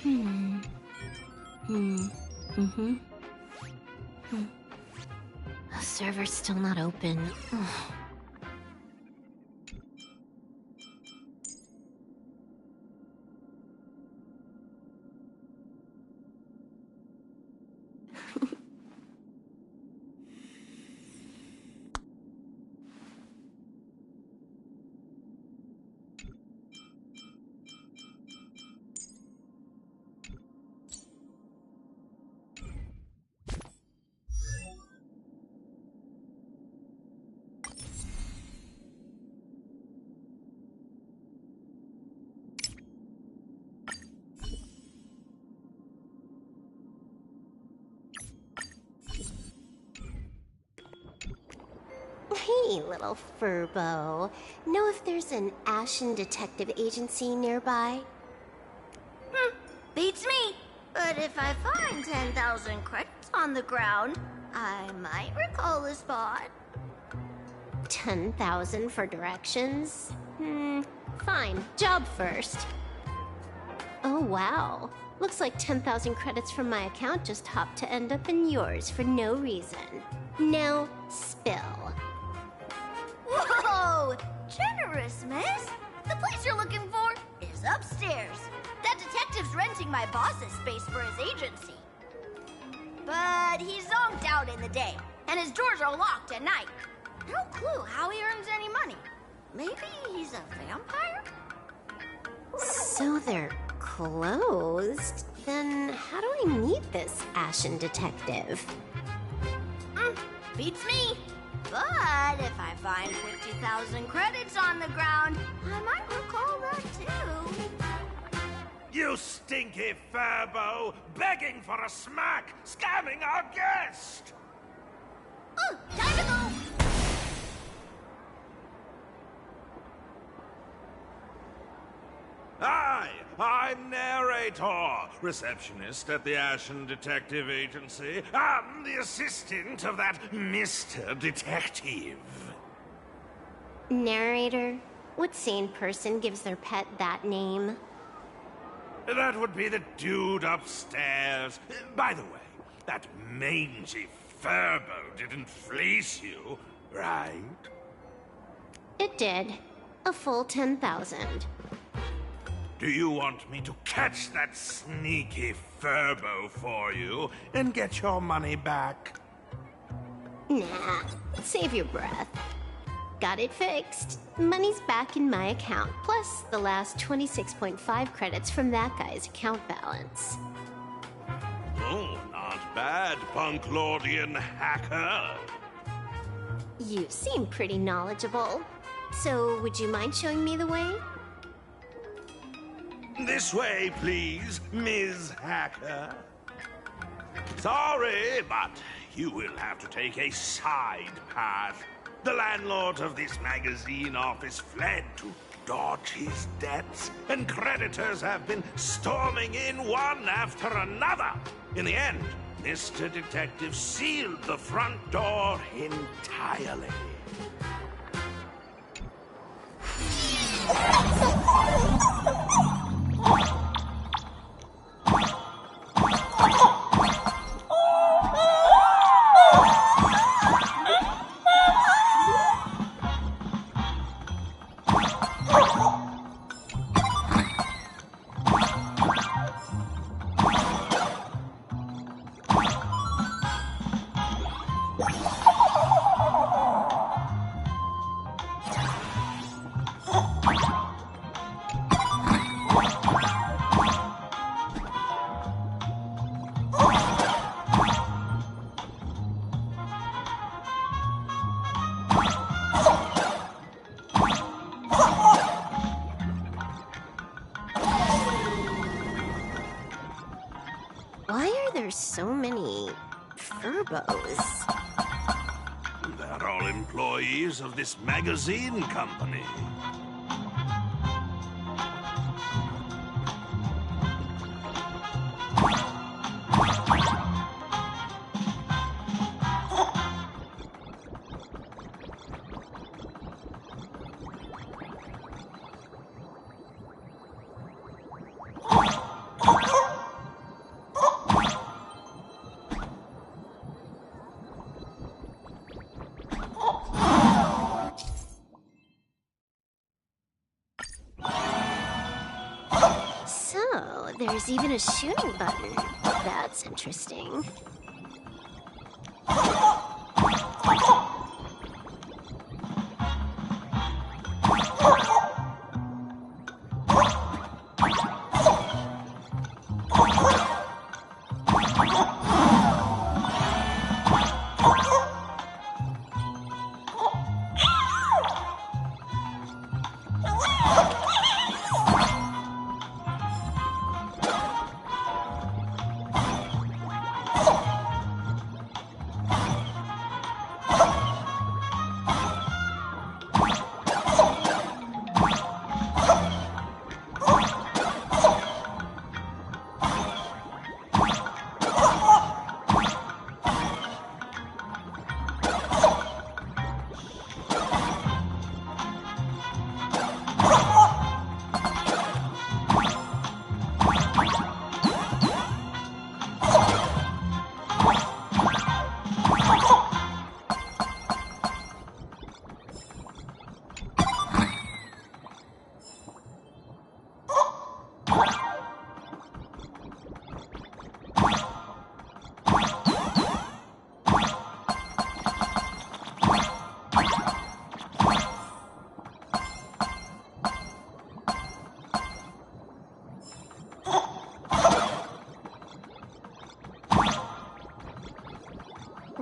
The server's still not open. Ugh. Hey, little furbo. Know if there's an Ashen Detective Agency nearby? Beats me. But if I find 10,000 credits on the ground, I might recall the spot. 10,000 for directions? Fine. Job first. Oh, wow. Looks like 10,000 credits from my account just hopped to end up in yours for no reason. Now, spill. Whoa! Generous, miss. The place you're looking for is upstairs. That detective's renting my boss's space for his agency. But he's zonked out in the day, and his doors are locked at night. No clue how he earns any money. Maybe he's a vampire? So they're closed? Then how do I meet this Ashen Detective? Beats me. But if I find 50,000 credits on the ground, I might recall that too. You stinky furbo! Begging for a smack! Scamming our guest! Time to go! Hi, I'm Narrator, receptionist at the Ashen Detective Agency. I'm the assistant of that Mr. Detective. Narrator? What sane person gives their pet that name? That would be the dude upstairs. By the way, that mangy furbo didn't fleece you, right? It did. A full 10,000. Do you want me to catch that sneaky furbo for you and get your money back? Nah, save your breath. Got it fixed. Money's back in my account, plus the last 26.5 credits from that guy's account balance. Oh, not bad, Punklordian hacker. You seem pretty knowledgeable. So, would you mind showing me the way? This way, please, Ms. Hacker. Sorry, but you will have to take a side path. The landlord of this magazine office fled to dodge his debts, and creditors have been storming in one after another. In the end, Mr. Detective sealed the front door entirely. Why are there so many furbos? They're all employees of this magazine company. There's even a shooting button. That's interesting.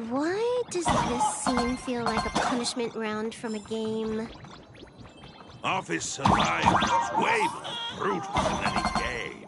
Why does this scene feel like a punishment round from a game? Office survival is way more brutal than any game.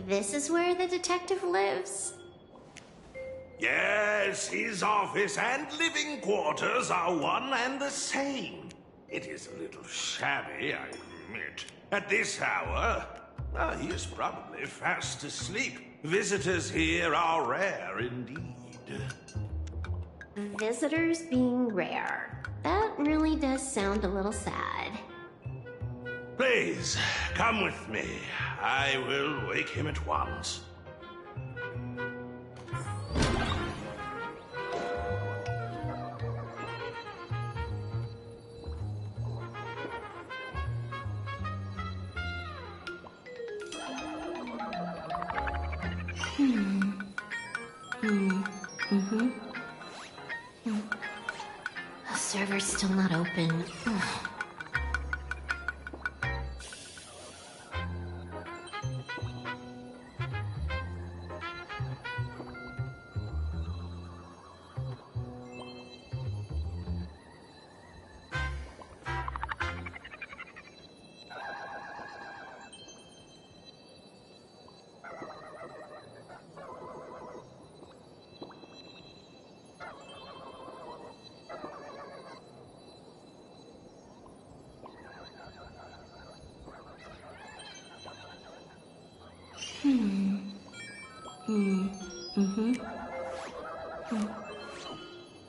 This is where the detective lives? Yes, his office and living quarters are one and the same. It is a little shabby, I admit. At this hour, he is probably fast asleep. Visitors here are rare indeed. Visitors being rare. That really does sound a little sad. Please, come with me. I will wake him at once. The server's still not open.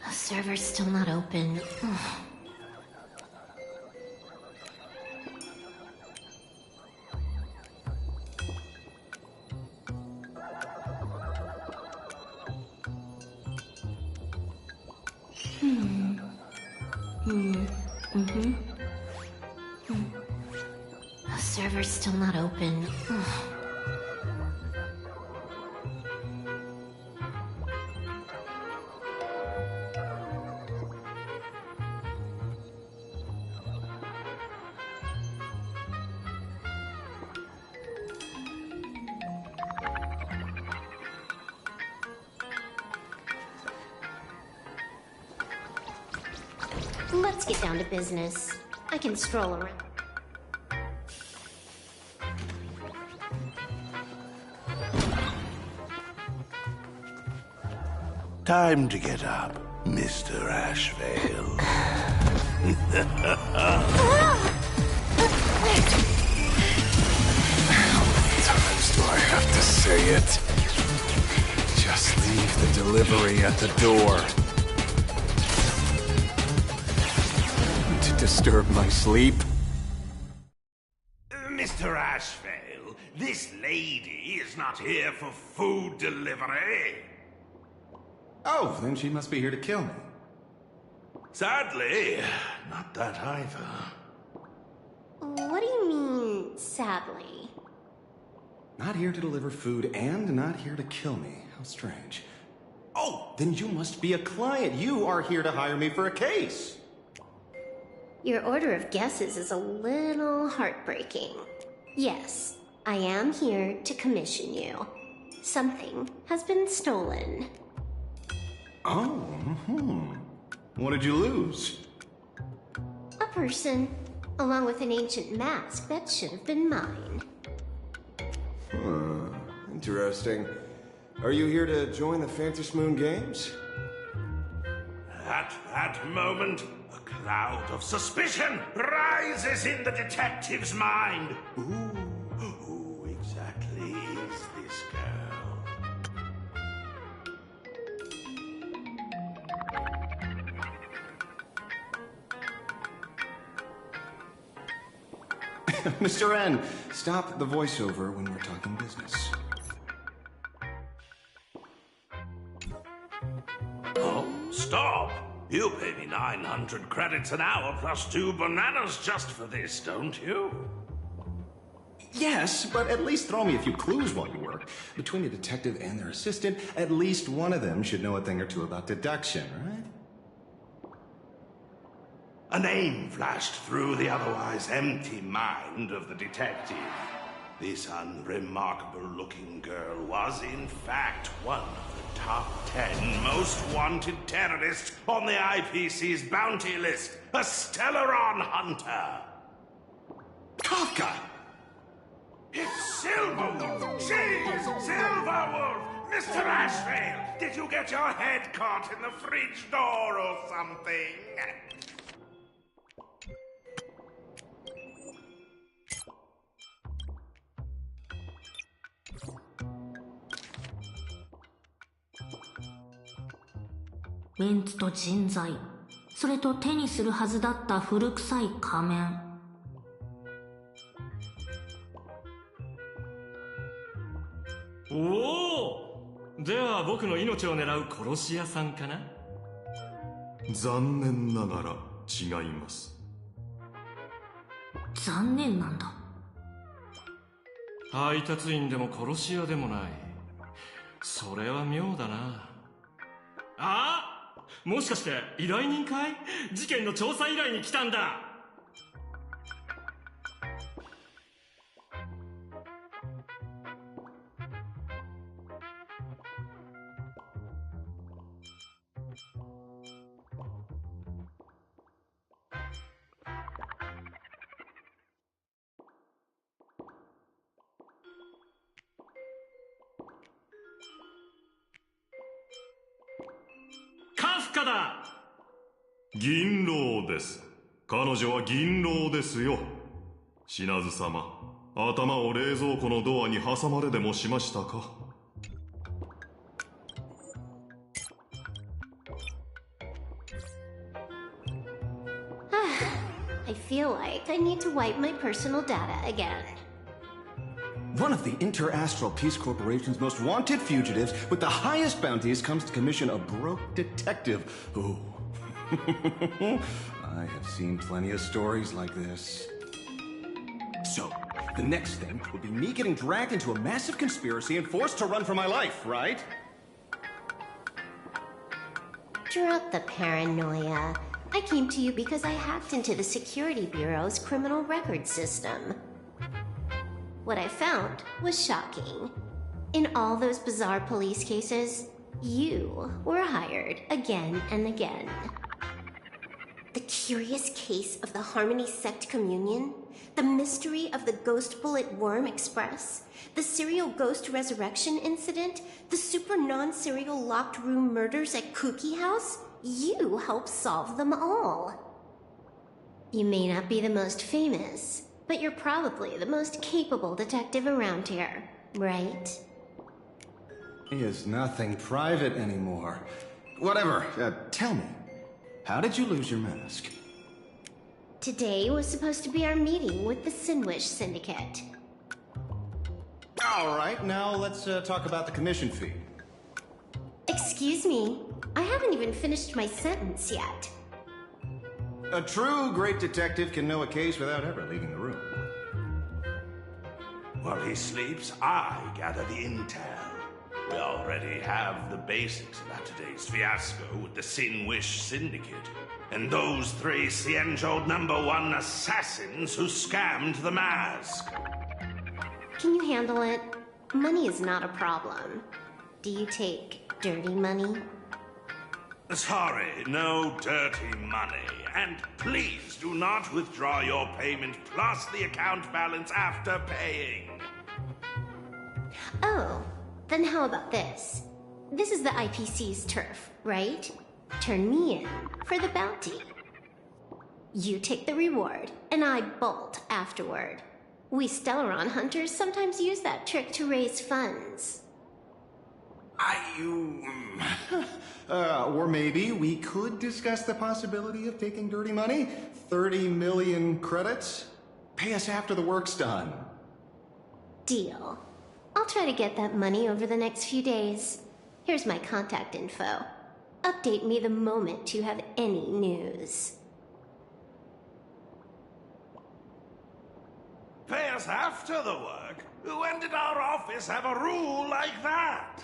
The server's still not open. The server's still not open. Let's get down to business. I can stroll around. Time to get up, Mr. Ashvale. How many times do I have to say it? Just leave the delivery at the door. To disturb my sleep? Mr. Ashvale, this lady is not here for food delivery. Oh, then she must be here to kill me. Sadly, not that either. What do you mean, sadly? Not here to deliver food and not here to kill me. How strange. Oh, then you must be a client. You are here to hire me for a case. Your order of guesses is a little heartbreaking. Yes, I am here to commission you. Something has been stolen. Oh, What did you lose? A person, along with an ancient mask that should have been mine. Interesting. Are you here to join the Fantasy Moon Games? At that moment, a cloud of suspicion rises in the detective's mind. Who exactly is this girl? Mr. N, stop the voiceover when we're talking business. Oh, stop! You pay me 900 credits an hour plus 2 bananas just for this, don't you? Yes, but at least throw me a few clues while you work. Between a detective and their assistant, at least one of them should know a thing or two about deduction, right? A name flashed through the otherwise empty mind of the detective. This unremarkable-looking girl was, in fact, one of the top 10 most wanted terrorists on the IPC's bounty list, a Stellaron hunter. Kafka! It's Silverwolf! She's Silverwolf! Mr. Ashvale, did you get your head caught in the fridge door or something? メンツと人材、それと手にするはずだった古臭い仮面。おお、では僕の命を狙う殺し屋さんかな。残念ながら違います。残念なんだ。配達員でも殺し屋でもない。それは妙だな。ああ、もしかして依頼人かい？事件の調査依頼に来たんだ。カフカだ。銀狼です。彼女は銀狼ですよ。シナズ様、頭を冷蔵庫のドアに挟まれでもしましたか？ I feel like I need to wipe my personal data again. One of the Interastral Peace Corporation's most wanted fugitives with the highest bounties comes to commission a broke detective. Ooh. I have seen plenty of stories like this. So, the next thing would be me getting dragged into a massive conspiracy and forced to run for my life, right? Drop the paranoia. I came to you because I hacked into the Security Bureau's criminal record system. What I found was shocking. In all those bizarre police cases, you were hired again and again. The curious case of the Harmony Sect Communion, the mystery of the Ghost Bullet Worm Express, the serial ghost resurrection incident, the super non-serial locked room murders at Kooky House, you helped solve them all. You may not be the most famous, but you're probably the most capable detective around here, right? Is nothing private anymore. Whatever, tell me, how did you lose your mask? Today was supposed to be our meeting with the Sinwish Syndicate. All right, now let's talk about the commission fee. Excuse me, I haven't even finished my sentence yet. A true great detective can know a case without ever leaving the room. While he sleeps, I gather the intel. We already have the basics about today's fiasco with the Sinwish Syndicate, and those three Cienjo #1 assassins who scammed the mask. Can you handle it? Money is not a problem. Do you take dirty money? Sorry, no dirty money. And please do not withdraw your payment plus the account balance after paying. Oh, then how about this? This is the IPC's turf, right? Turn me in for the bounty. You take the reward, and I bolt afterward. We Stellaron hunters sometimes use that trick to raise funds. Or maybe we could discuss the possibility of taking dirty money? 30 million credits? Pay us after the work's done. Deal. I'll try to get that money over the next few days. Here's my contact info. Update me the moment you have any news. Pay us after the work? When did our office have a rule like that?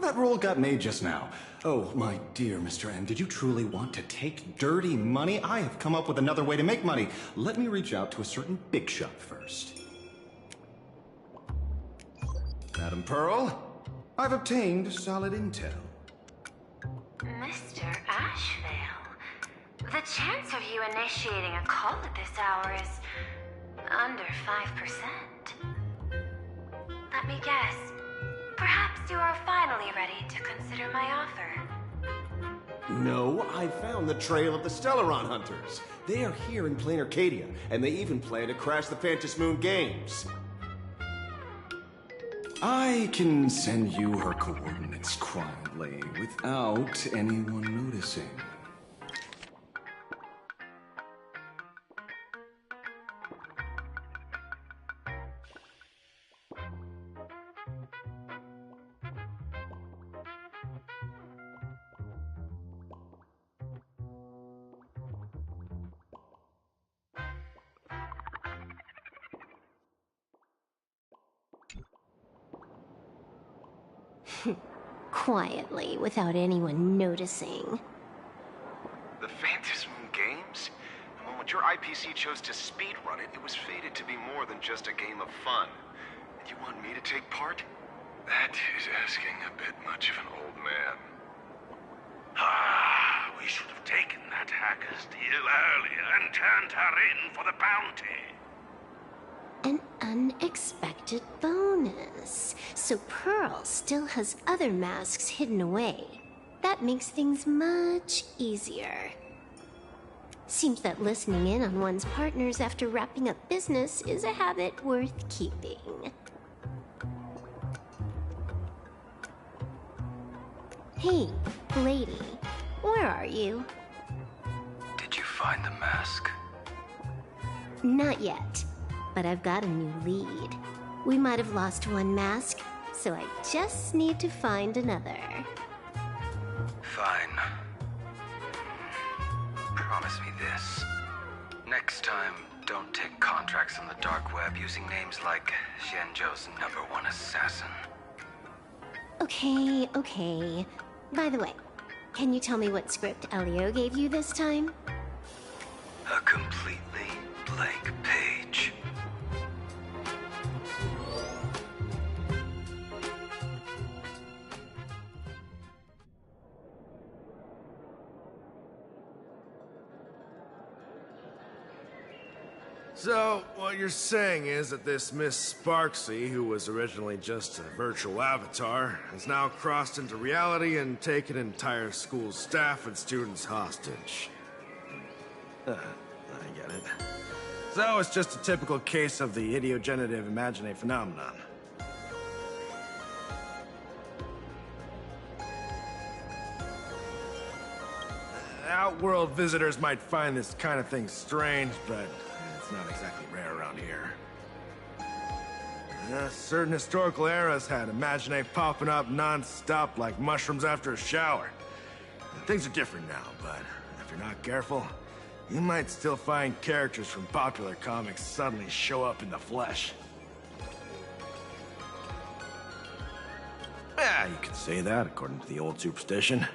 That rule got made just now. Oh, my dear Mr. M, did you truly want to take dirty money? I have come up with another way to make money. Let me reach out to a certain big shot first. Madam Pearl, I've obtained solid intel. Mr. Ashvale, the chance of you initiating a call at this hour is under 5%. Let me guess. Perhaps you are finally ready to consider my offer. No, I found the trail of the Stellaron hunters. They are here in plain Arcadia, and they even plan to crash the Phantasmoon Games. I can send you her coordinates quietly without anyone noticing. Quietly, without anyone noticing. The Phantasm Games? The moment your IPC chose to speedrun it, it was fated to be more than just a game of fun. And you want me to take part? That is asking a bit much of an old man. Ah, we should have taken that hacker's deal earlier and turned her in for the bounty. An unexpected bonus. So Pearl still has other masks hidden away. That makes things much easier. Seems that listening in on one's partners after wrapping up business is a habit worth keeping. Hey, lady, where are you? Did you find the mask? Not yet. But I've got a new lead. We might have lost one mask, so I just need to find another. Fine. Promise me this. Next time, don't take contracts on the dark web using names like Xianzhou's #1 assassin. Okay. By the way, can you tell me what script Elio gave you this time? A completely blank page. So, what you're saying is that this Miss Sparksy, who was originally just a virtual avatar, has now crossed into reality and taken entire school staff and students hostage. I get it. So, it's just a typical case of the idiogenerative imagine phenomenon. Outworld visitors might find this kind of thing strange, but it's not exactly rare around here. Certain historical eras had imagine popping up non-stop like mushrooms after a shower. Things are different now, but if you're not careful, you might still find characters from popular comics suddenly show up in the flesh. Yeah, you could say that according to the old superstition.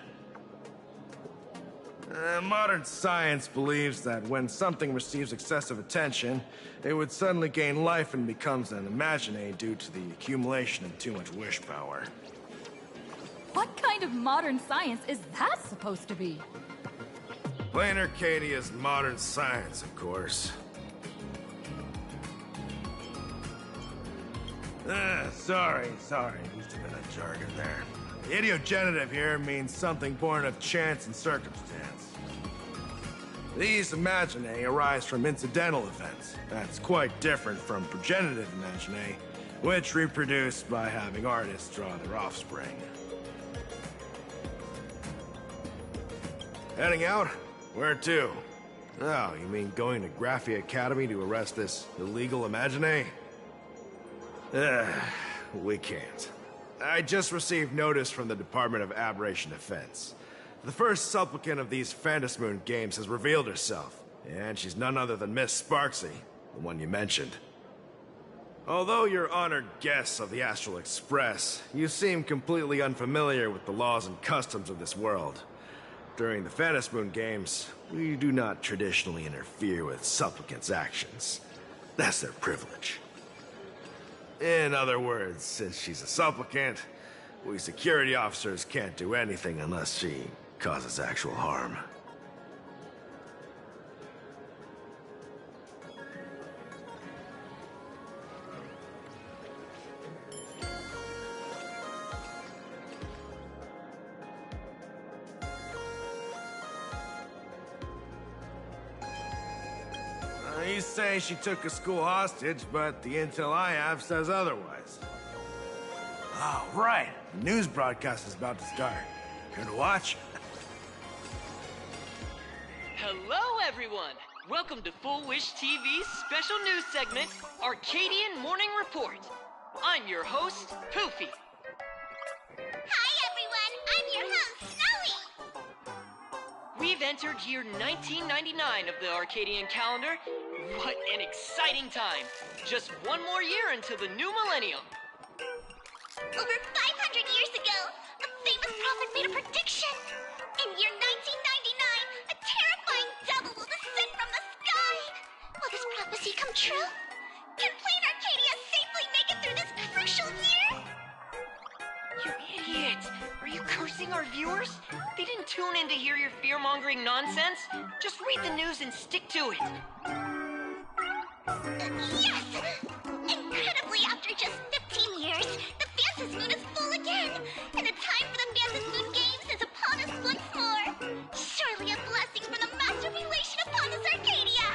Modern science believes that when something receives excessive attention, it would suddenly gain life and becomes an imagine due to the accumulation of too much wish power. What kind of modern science is that supposed to be? Plain Arcadia's modern science, of course. Sorry. Used a bit of jargon there. Idiogenerative here means something born of chance and circumstance. These imaginae arise from incidental events. That's quite different from progenitive imaginae, which reproduce by having artists draw their offspring. Heading out? Where to? Oh, you mean going to Graphia Academy to arrest this illegal imaginae? We can't. I just received notice from the Department of Aberration Defense. The first supplicant of these Phantasmoon games has revealed herself, and she's none other than Miss Sparksy, the one you mentioned. Although you're honored guests of the Astral Express, you seem completely unfamiliar with the laws and customs of this world. During the Phantasmoon games, we do not traditionally interfere with supplicants' actions. That's their privilege. In other words, since she's a supplicant, we security officers can't do anything unless she causes actual harm. You say she took a school hostage, but the intel I have says otherwise. Oh, right. The news broadcast is about to start. Here to watch? Hello, everyone! Welcome to Full Wish TV's special news segment, Arcadian Morning Report. I'm your host, Poofy. Hi, everyone! I'm your host, Snowy! We've entered year 1999 of the Arcadian calendar. What an exciting time! Just one more year until the new millennium. Over 500 years ago, a famous prophet made a prediction. In year 1999, a terrifying devil will descend from the sky. Will this prophecy come true? Can Plain Arcadia safely make it through this crucial year? You idiot! Are you cursing our viewers? They didn't tune in to hear your fear-mongering nonsense. Just read the news and stick to it. Yes! Incredibly, after just 15 years, the Phantom Moon is full again, and the time for the Phantom Moon Games is upon us once more. Surely a blessing from the master relation upon us, Arcadia!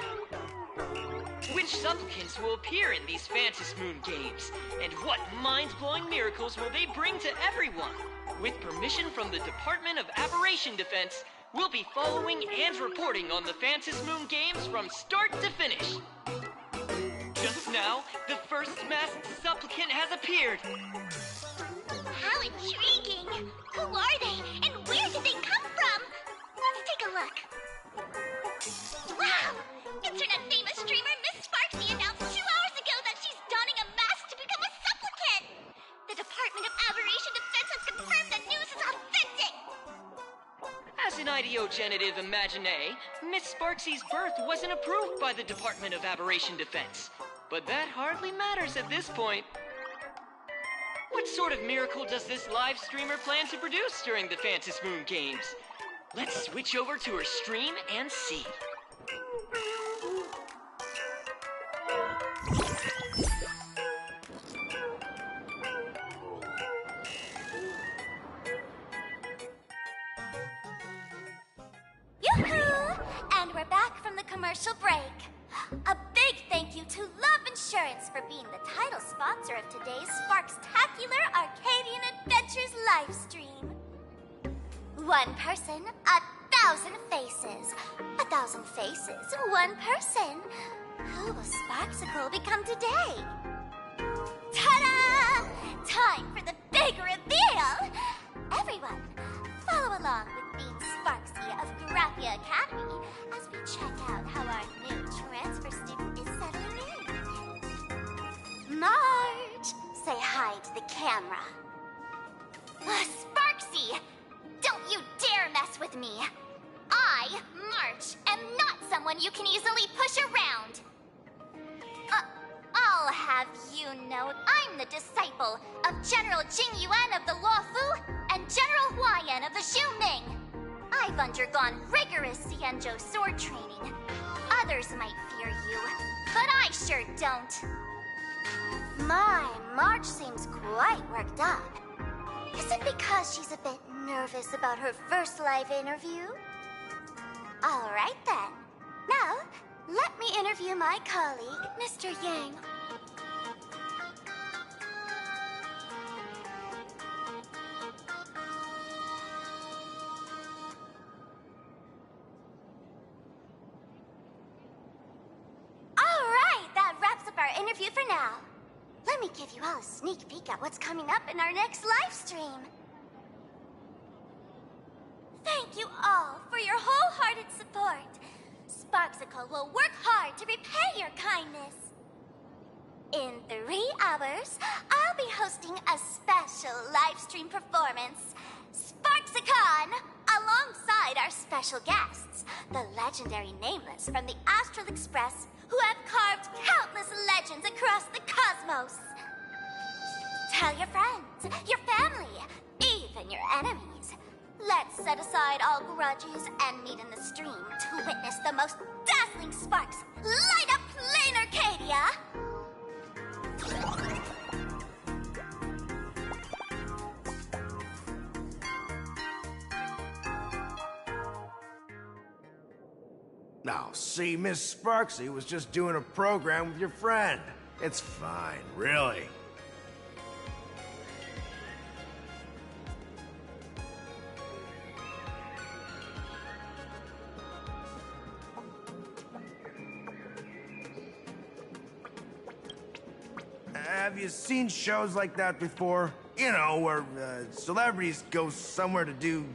Which supplicants will appear in these Phantom Moon Games? And what mind-blowing miracles will they bring to everyone? With permission from the Department of Aberration Defense, we'll be following and reporting on the Phantom Moon Games from start to finish. Just now, the first masked supplicant has appeared. How intriguing! Who are they, and where did they come from? Let's take a look. Wow! Internet-famous streamer Miss Sparksy announced 2 hours ago that she's donning a mask to become a supplicant! The Department of Aberration Defense has confirmed the news is authentic! As an ideogenitive imagine, Miss Sparksy's birth wasn't approved by the Department of Aberration Defense. But that hardly matters at this point. What sort of miracle does this live streamer plan to produce during the Phantom Moon Games? Let's switch over to her stream and see. Yoo-hoo! And we're back from the commercial break. A big thank you to Love Insurance for being the title sponsor of today's Sparkstacular Arcadian Adventures livestream. One person, 1,000 faces. 1,000 faces, one person. Who will Sparksicle become today? Ta-da! Time for the big reveal! Everyone, follow along with Bean Sparksy of Graphia Academy as we check out how our new transfer student is settling in. Marge, say hi to the camera. Sparksy, don't you dare mess with me. I, Marge, am not someone you can easily push around. I'll have you know I'm the disciple of General Jing Yuan of the Luofu and General Huayan of the Xiuming. I've undergone rigorous Xianzhou sword training. Others might fear you, but I sure don't. My, Marge seems quite worked up. Is it because she's a bit nervous about her first live interview? All right then. Now, let me interview my colleague, Mr. Yang. All right, that wraps up our interview for now. Let me give you all a sneak peek at what's coming up in our next live stream. Thank you all for your wholehearted support. Sparksicle will work hard to repay your kindness. In 3 hours, I'll be hosting a special live stream performance, Sparksicon, alongside our special guests, the legendary Nameless from the Astral Express, who have carved countless legends across the cosmos. Tell your friends, your family, even your enemies. Let's set aside all grudges and meet in the stream to witness the most dazzling sparks light up Plain Arcadia! Now, see, Miss Sparksy was just doing a program with your friend. It's fine, really. have you seen shows like that before? You know, where celebrities go somewhere to do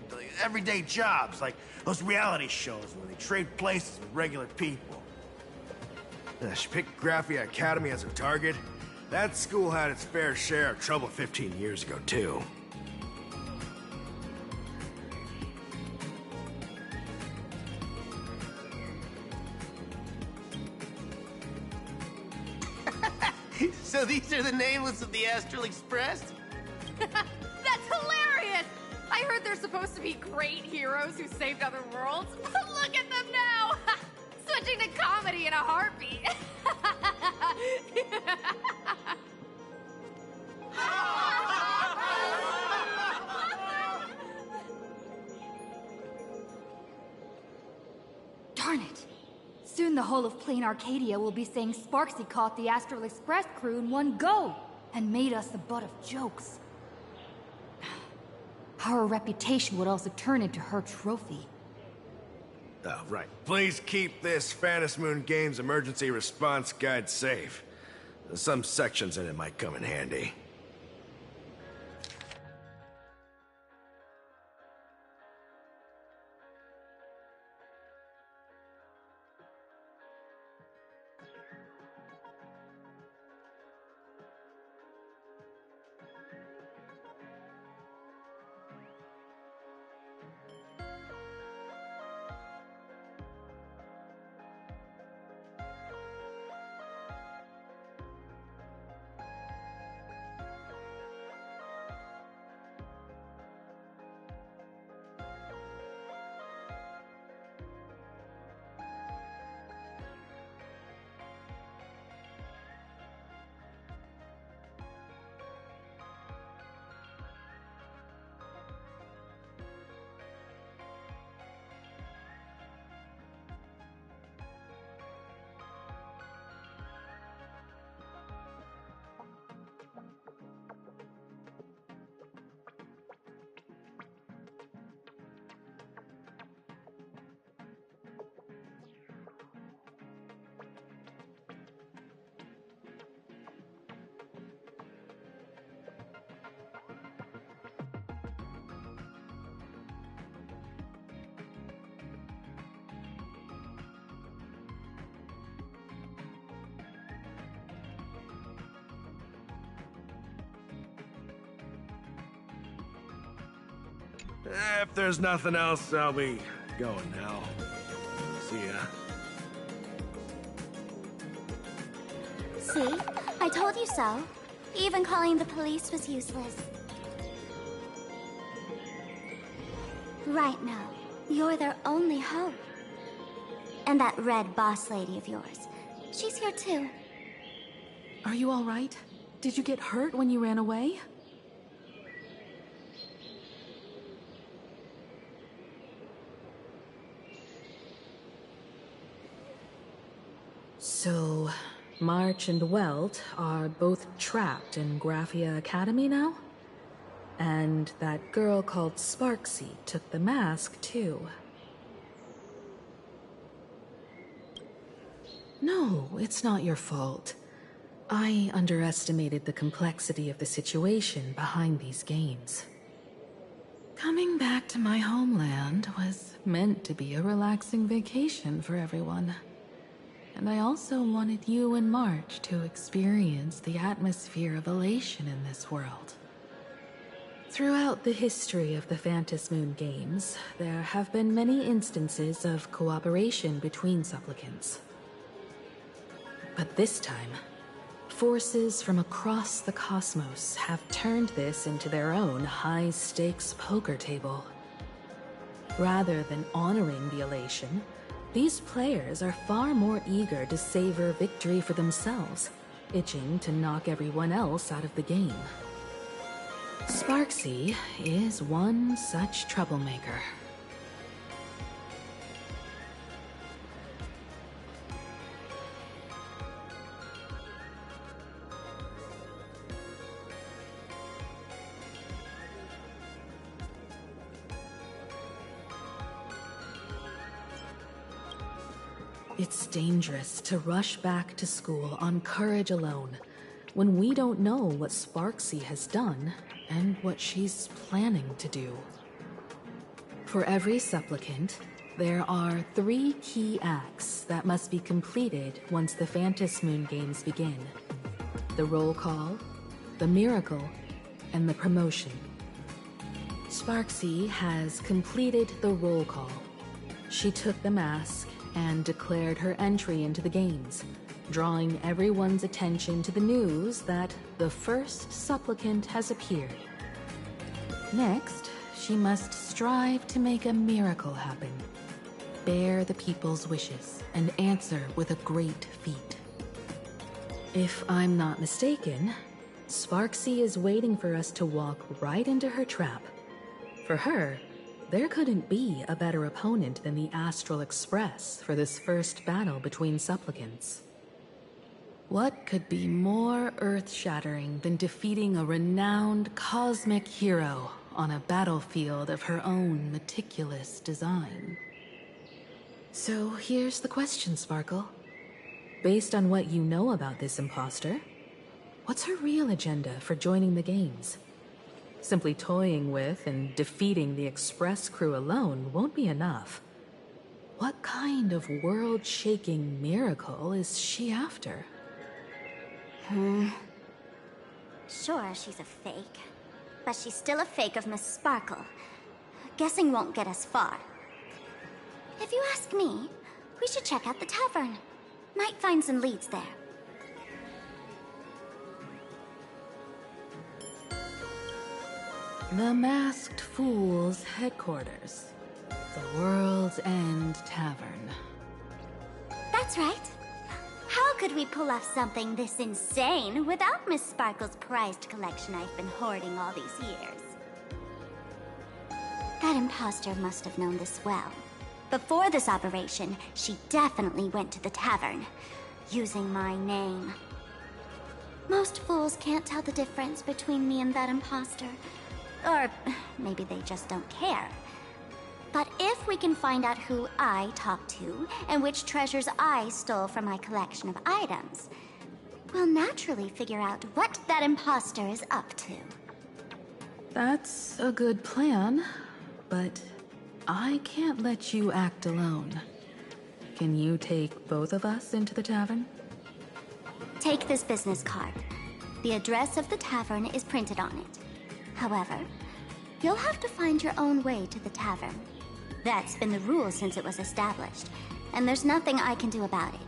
everyday jobs, like those reality shows where they trade places with regular people. She picked Graphia Academy as a target. That school had its fair share of trouble 15 years ago, too. So these are the nameless of the Astral Express? That's hilarious! I heard they're supposed to be great heroes who saved other worlds, but look at them now! Switching to comedy in a heartbeat. Darn it! Soon the whole of Plain Arcadia will be saying Sparksy caught the Astral Express crew in one go and made us the butt of jokes. Our reputation would also turn into her trophy. Oh, right. Please keep this Phantom Moon Games emergency response guide safe. Some sections in it might come in handy. If there's nothing else, I'll be going now. See ya. See? I told you so. Even calling the police was useless. Right now, you're their only hope. And that red boss lady of yours. She's here too. Are you all right? Did you get hurt when you ran away? So, March and Welt are both trapped in Graphia Academy now? And that girl called Sparksy took the mask, too. No, it's not your fault. I underestimated the complexity of the situation behind these games. Coming back to my homeland was meant to be a relaxing vacation for everyone. And I also wanted you and March to experience the atmosphere of elation in this world. Throughout the history of the Phantom Moon Games, there have been many instances of cooperation between supplicants. But this time, forces from across the cosmos have turned this into their own high-stakes poker table. Rather than honoring the elation, these players are far more eager to savor victory for themselves, itching to knock everyone else out of the game. Sparksy is one such troublemaker. It's dangerous to rush back to school on courage alone, when we don't know what Sparksy has done and what she's planning to do. For every supplicant, there are 3 key acts that must be completed once the Phantom Moon Games begin. The roll call, the miracle, and the promotion. Sparksy has completed the roll call. She took the mask and declared her entry into the games, drawing everyone's attention to the news that the first supplicant has appeared. Next, she must strive to make a miracle happen, bear the people's wishes, and answer with a great feat. If I'm not mistaken, Sparksy is waiting for us to walk right into her trap. For her, there couldn't be a better opponent than the Astral Express for this first battle between supplicants. What could be more earth-shattering than defeating a renowned cosmic hero on a battlefield of her own meticulous design? So here's the question, Sparkle. Based on what you know about this imposter, what's her real agenda for joining the games? Simply toying with and defeating the Express crew alone won't be enough. What kind of world-shaking miracle is she after? Sure, she's a fake. But she's still a fake of Miss Sparkle. Guessing won't get us far. If you ask me, we should check out the tavern. Might find some leads there. The Masked Fool's headquarters. The World's End Tavern. That's right. How could we pull off something this insane without Miss Sparkle's prized collection I've been hoarding all these years? That imposter must have known this well. Before this operation, she definitely went to the tavern, using my name. Most fools can't tell the difference between me and that imposter. Or maybe they just don't care. But if we can find out who I talked to and which treasures I stole from my collection of items, we'll naturally figure out what that imposter is up to. That's a good plan, but I can't let you act alone. Can you take both of us into the tavern? Take this business card. The address of the tavern is printed on it. However, you'll have to find your own way to the tavern. That's been the rule since it was established, and there's nothing I can do about it.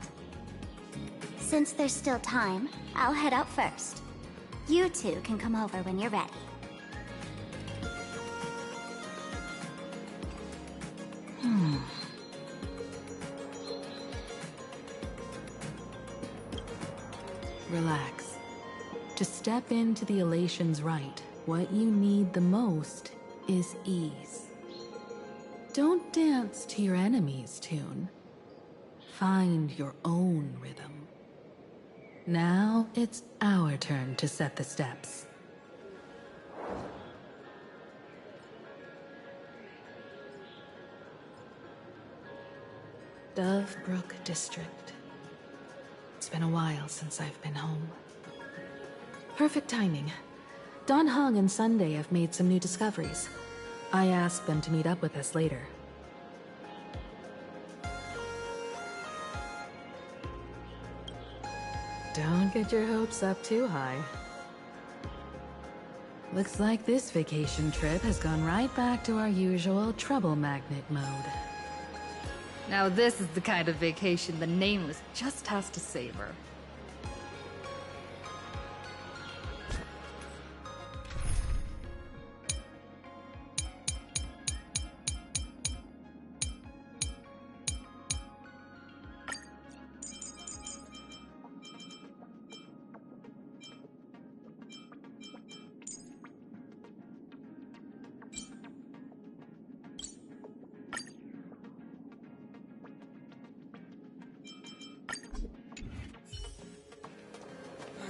Since there's still time, I'll head out first. You two can come over when you're ready. Relax. To step into the Elation's right, what you need the most is ease. Don't dance to your enemy's tune. Find your own rhythm. Now it's our turn to set the steps. Dovebrook District. It's been a while since I've been home. Perfect timing. Don Hung and Sunday have made some new discoveries. I asked them to meet up with us later. Don't get your hopes up too high. Looks like this vacation trip has gone right back to our usual trouble magnet mode. Now this is the kind of vacation the Nameless just has to savor.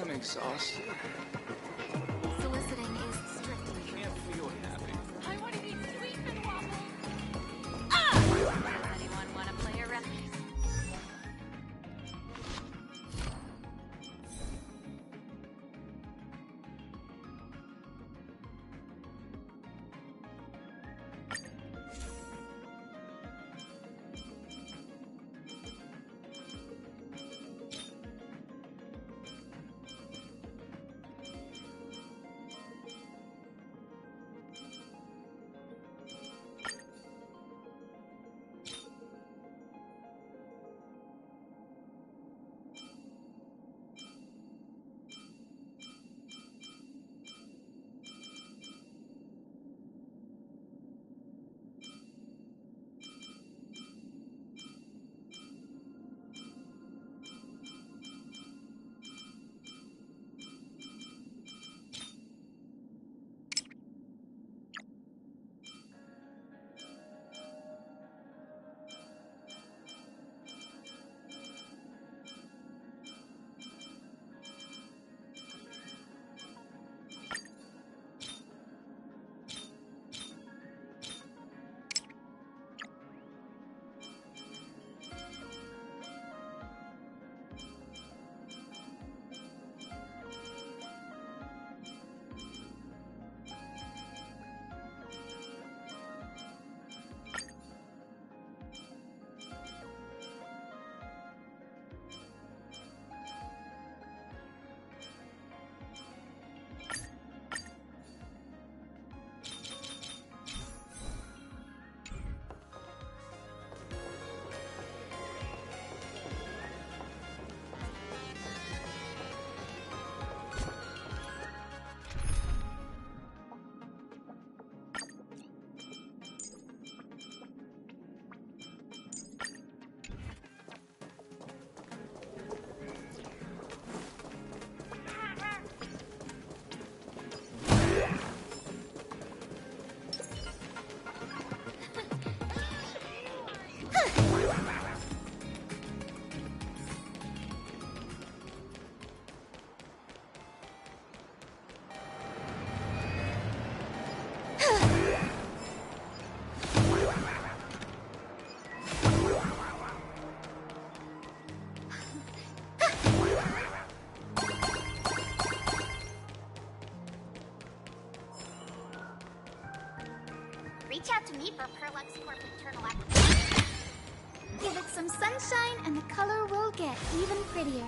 I'm exhausted. Soliciting is strictly. Can't feel happy. I want to eat sweet and waffles. Anyone want to play a referee? for LexCorp internal application. Give it some sunshine and the color will get even prettier.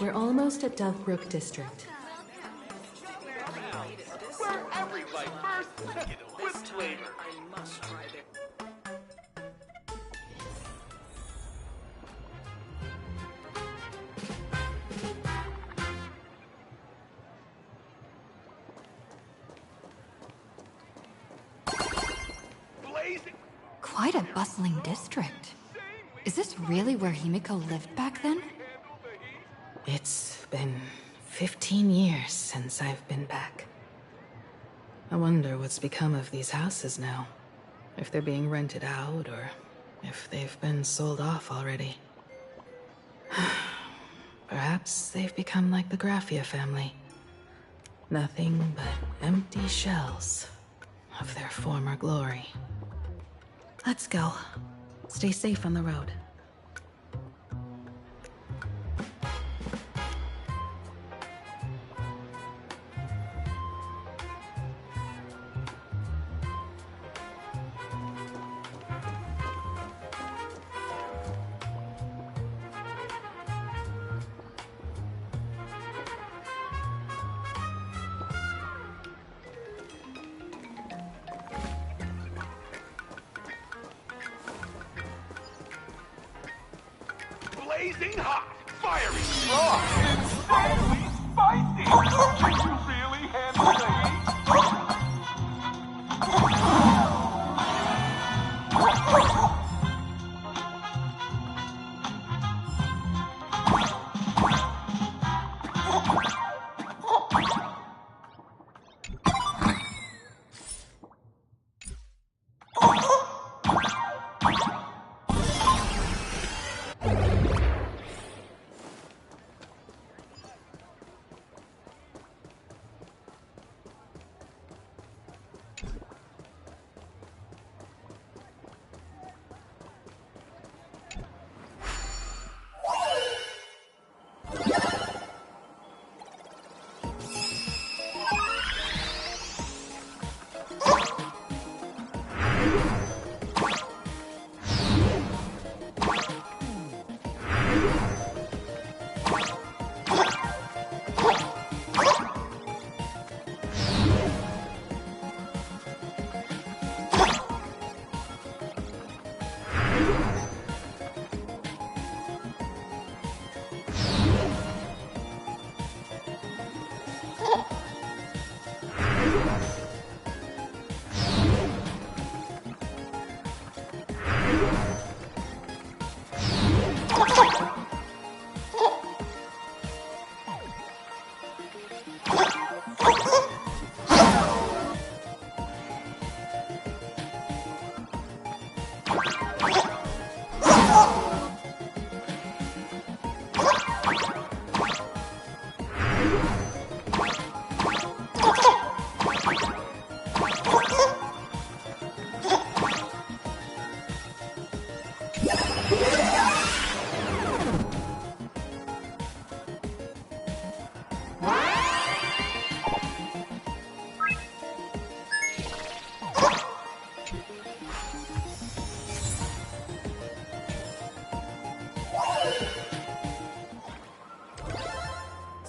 We're almost at Dovebrook District. Where everybody first with flavor. I must try it. Quite a bustling district. Is this really where Himiko lived back then? It's been 15 years since I've been back. I wonder what's become of these houses now. If they're being rented out, or if they've been sold off already. Perhaps they've become like the Graffia family. Nothing but empty shells of their former glory. Let's go. Stay safe on the road. Blazing hot, fiery strong, insanely spicy. Can you really handle the heat?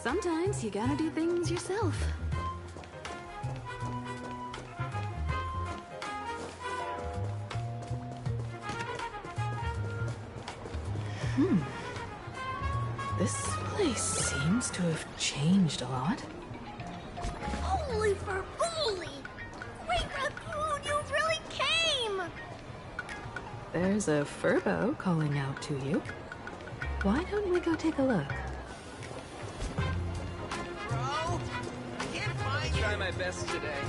Sometimes you gotta do things yourself. This place seems to have changed a lot. Holy for-bully! Great Raccoon, you really came! There's a Furbo calling out to you. Why don't we go take a look? Bro, I can't find you. Try my best today.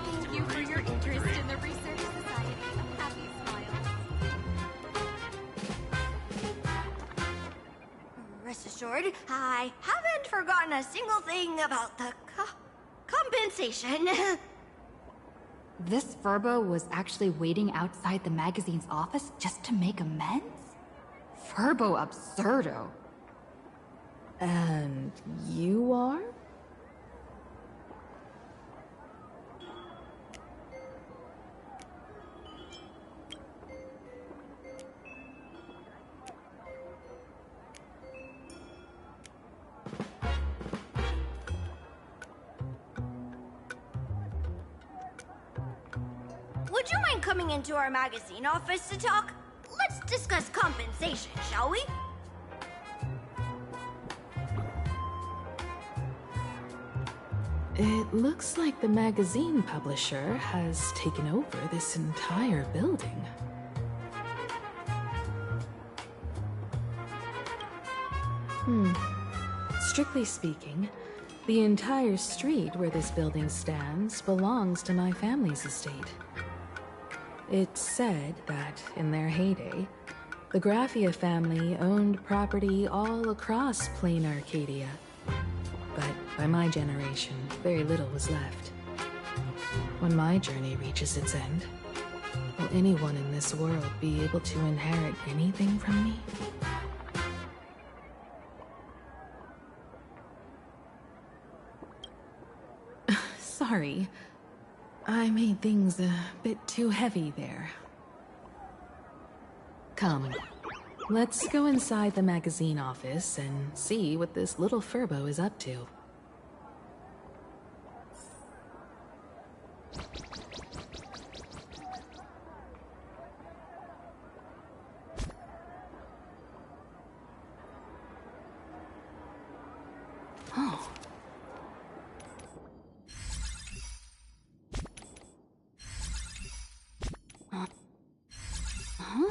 Thank you for your interest in the Research Society of Happy Smiles. Rest assured, I haven't forgotten a single thing about the compensation. This Furbo was actually waiting outside the magazine's office just to make amends? Furbo absurdo. And you are? Would you mind coming into our magazine office to talk? Let's discuss compensation, shall we? It looks like the magazine publisher has taken over this entire building. Strictly speaking, the entire street where this building stands belongs to my family's estate. It's said that, in their heyday, the Graphia family owned property all across Plain Arcadia. But by my generation, very little was left. When my journey reaches its end, will anyone in this world be able to inherit anything from me? Sorry. I made things a bit too heavy there. Come, let's go inside the magazine office and see what this little Furbo is up to. Oh. Huh?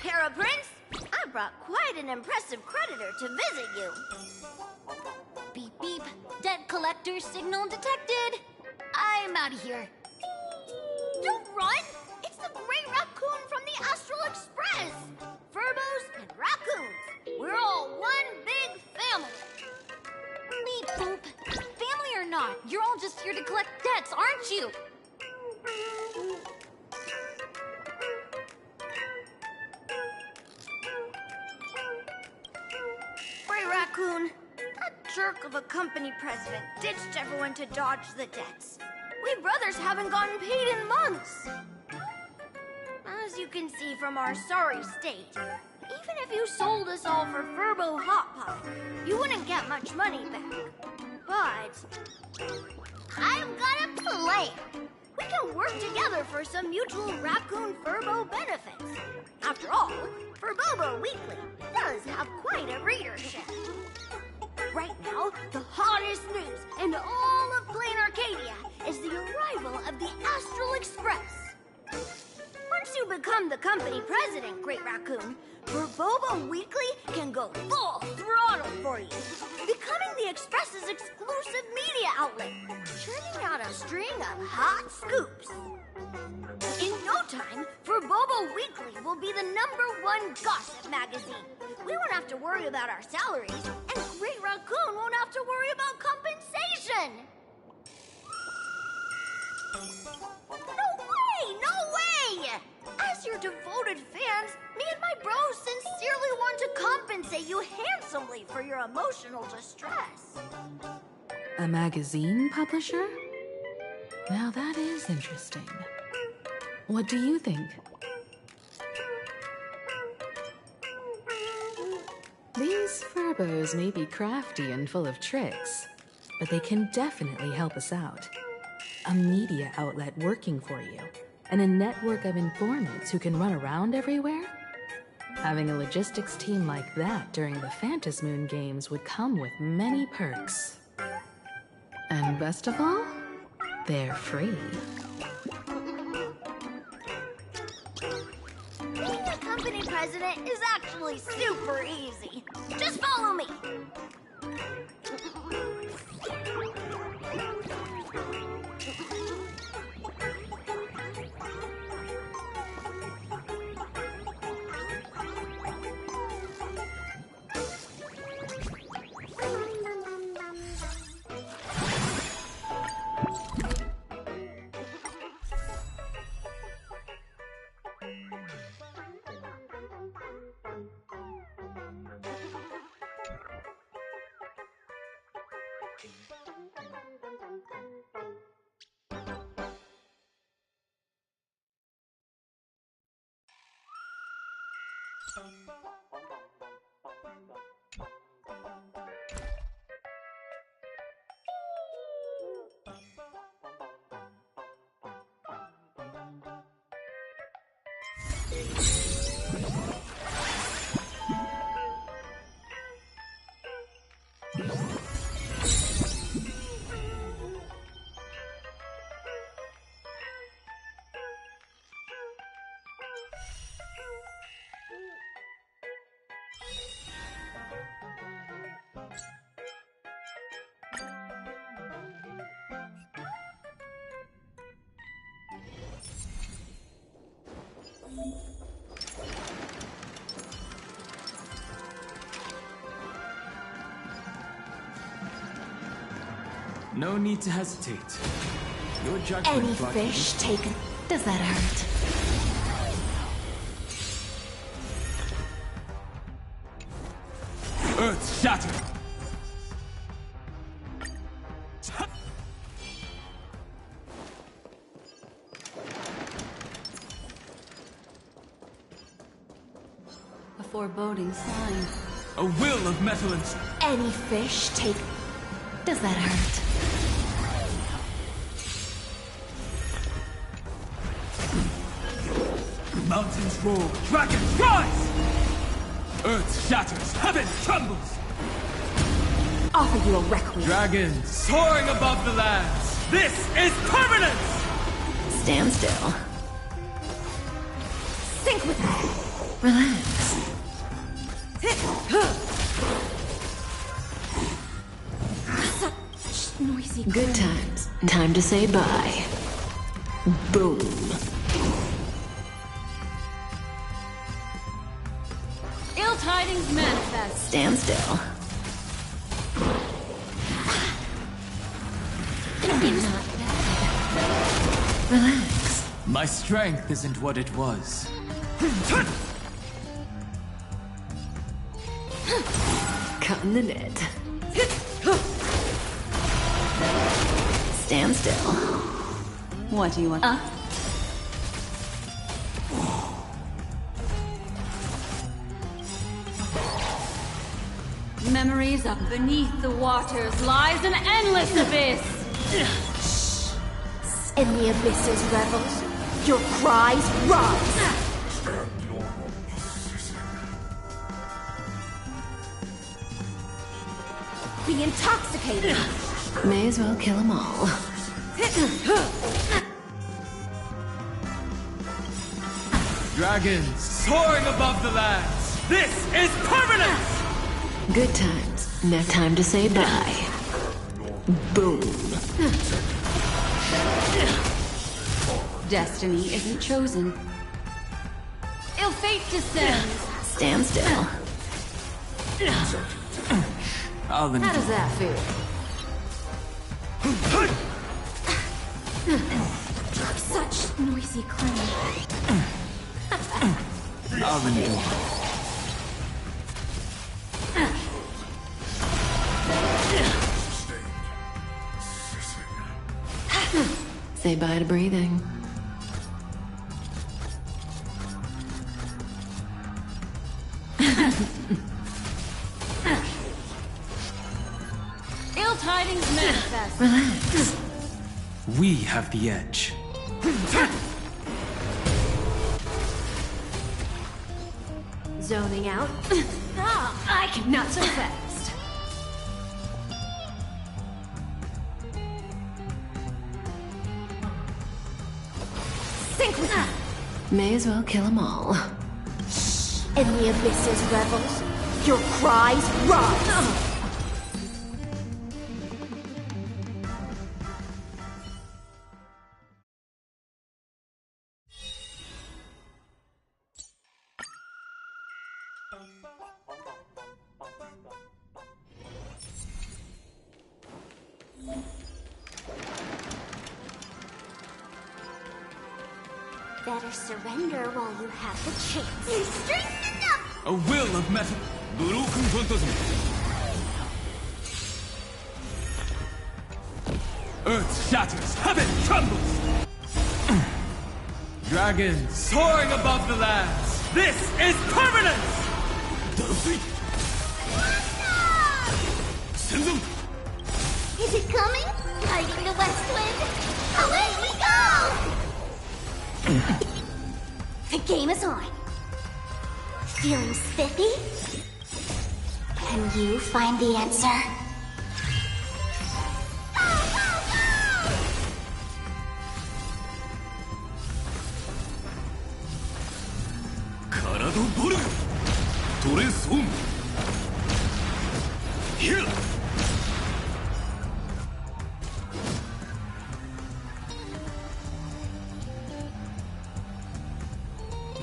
Para Prince. I brought quite an impressive creditor to visit you. Beep beep. Debt collector signal detected. I'm out of here. Don't run! It's the Great Raccoon from the Astral Express! Furbos and raccoons. We're all one big family. Beep boop. Family or not, you're all just here to collect debts, aren't you? Grey Raccoon, that jerk of a company president ditched everyone to dodge the debts. We brothers haven't gotten paid in months. As you can see from our sorry state, even if you sold us all for Furbo Hot Pot, you wouldn't get much money back. But I've got a plan. We can work together for some mutual Raccoon Furbo benefits. After all, Furbobo Weekly does have quite a readership. Right now, the hottest news in all of Plain Arcadia is the arrival of the Astral Express. Once you become the company president, Great Raccoon, Furbobo Weekly can go full throttle for you, becoming the Express's exclusive media outlet, churning out a string of hot scoops. In no time, Furbobo Weekly will be the #1 gossip magazine. We won't have to worry about our salaries, and Great Raccoon won't have to worry about compensation. No way! No way! As your devoted fans, me and my bros sincerely want to compensate you handsomely for your emotional distress. A magazine publisher? Now that is interesting. What do you think? These Furbos may be crafty and full of tricks, but they can definitely help us out. A media outlet working for you, and a network of informants who can run around everywhere? Having a logistics team like that during the Phantasmoon Games would come with many perks. And best of all, they're free. Being a company president is actually super easy. Just follow me. No need to hesitate. Your judgment, Any Lucky. fish taken. Does that hurt? Earth shattered. A foreboding sign. A will of metal and... Any fish taken. Does that hurt? Mountains roar, dragons rise! Earth shatters, heaven trembles! Offer you a requiem. Dragons soaring above the lands! This is permanence! Stand still. Sync with that. Relax. Such noisy. Good times. Time to say bye. Boom. Ill tidings manifest. Stand still. Not bad. Relax. My strength isn't what it was. Cut in the net. Stand still. What do you want? Memories up beneath the waters lies an endless abyss. In the abyss's revels, your cries rise. Be intoxicated. May as well kill them all. Dragons soaring above the lands. This is permanence! Good times. Now time to say bye. Boom. Destiny isn't chosen. Ill fate descends. Stand still. How does that feel? Such noisy clang. I'll endure. Say bye to breathing. Ill tidings manifest. Relax. We have the edge. Zoning out. I cannot so fast. Sink with me. May as well kill them all. In the abyss's revels, your cries rise. Better surrender while you have the chance. Strength enough! A will of metal. Broken phantasm. Earth shatters, heaven trembles. Dragons soaring above the lands. This is permanence! Send them! Is it coming? Fighting the west wind? Away we go! The game is on. Feeling spiffy? Can you find the answer? Karado Boru! Tore Son! Here!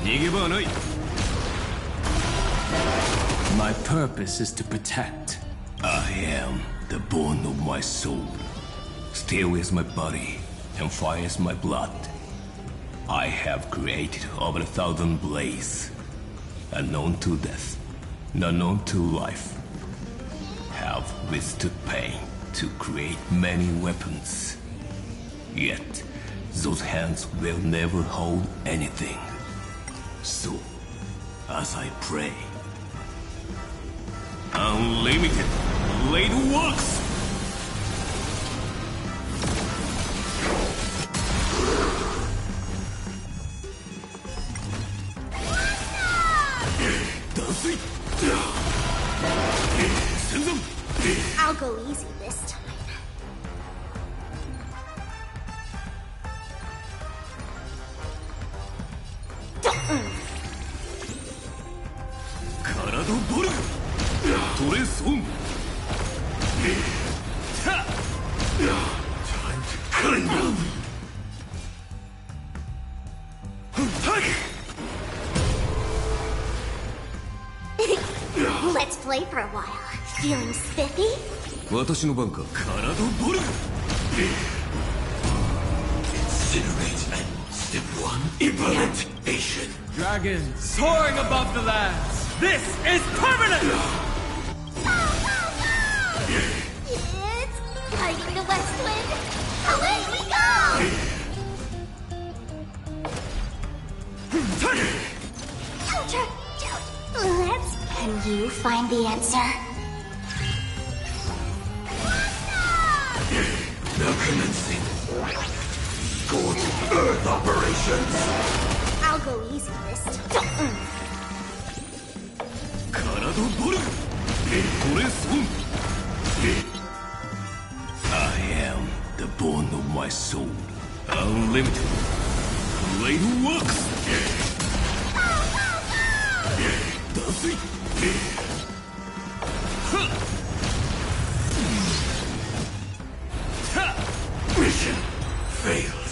逃げ場はない。 My purpose is to protect. I am the bone of my soul. Steel is my body, and fire is my blood. I have created over 1,000 blades, unknown to death, unknown to life. Have withstood pain to create many weapons. Yet, those hands will never hold anything. So, as I pray, unlimited blade works! I'll go easy this time. home. Time to clean up. Let's play for a while. Feeling spiffy? 私の番か。体ボル Incinerate. Step 1, implementation. Dragon soaring above the lands. This is permanent! It's fighting the west wind. Away we go! Let's... Can you find the answer? Now commencing. Scorching Earth operations. I'll go easy this time. 体ボルトレースオン I am the bone of my soul. Unlimited. Blade works. 脱水 Mission failed.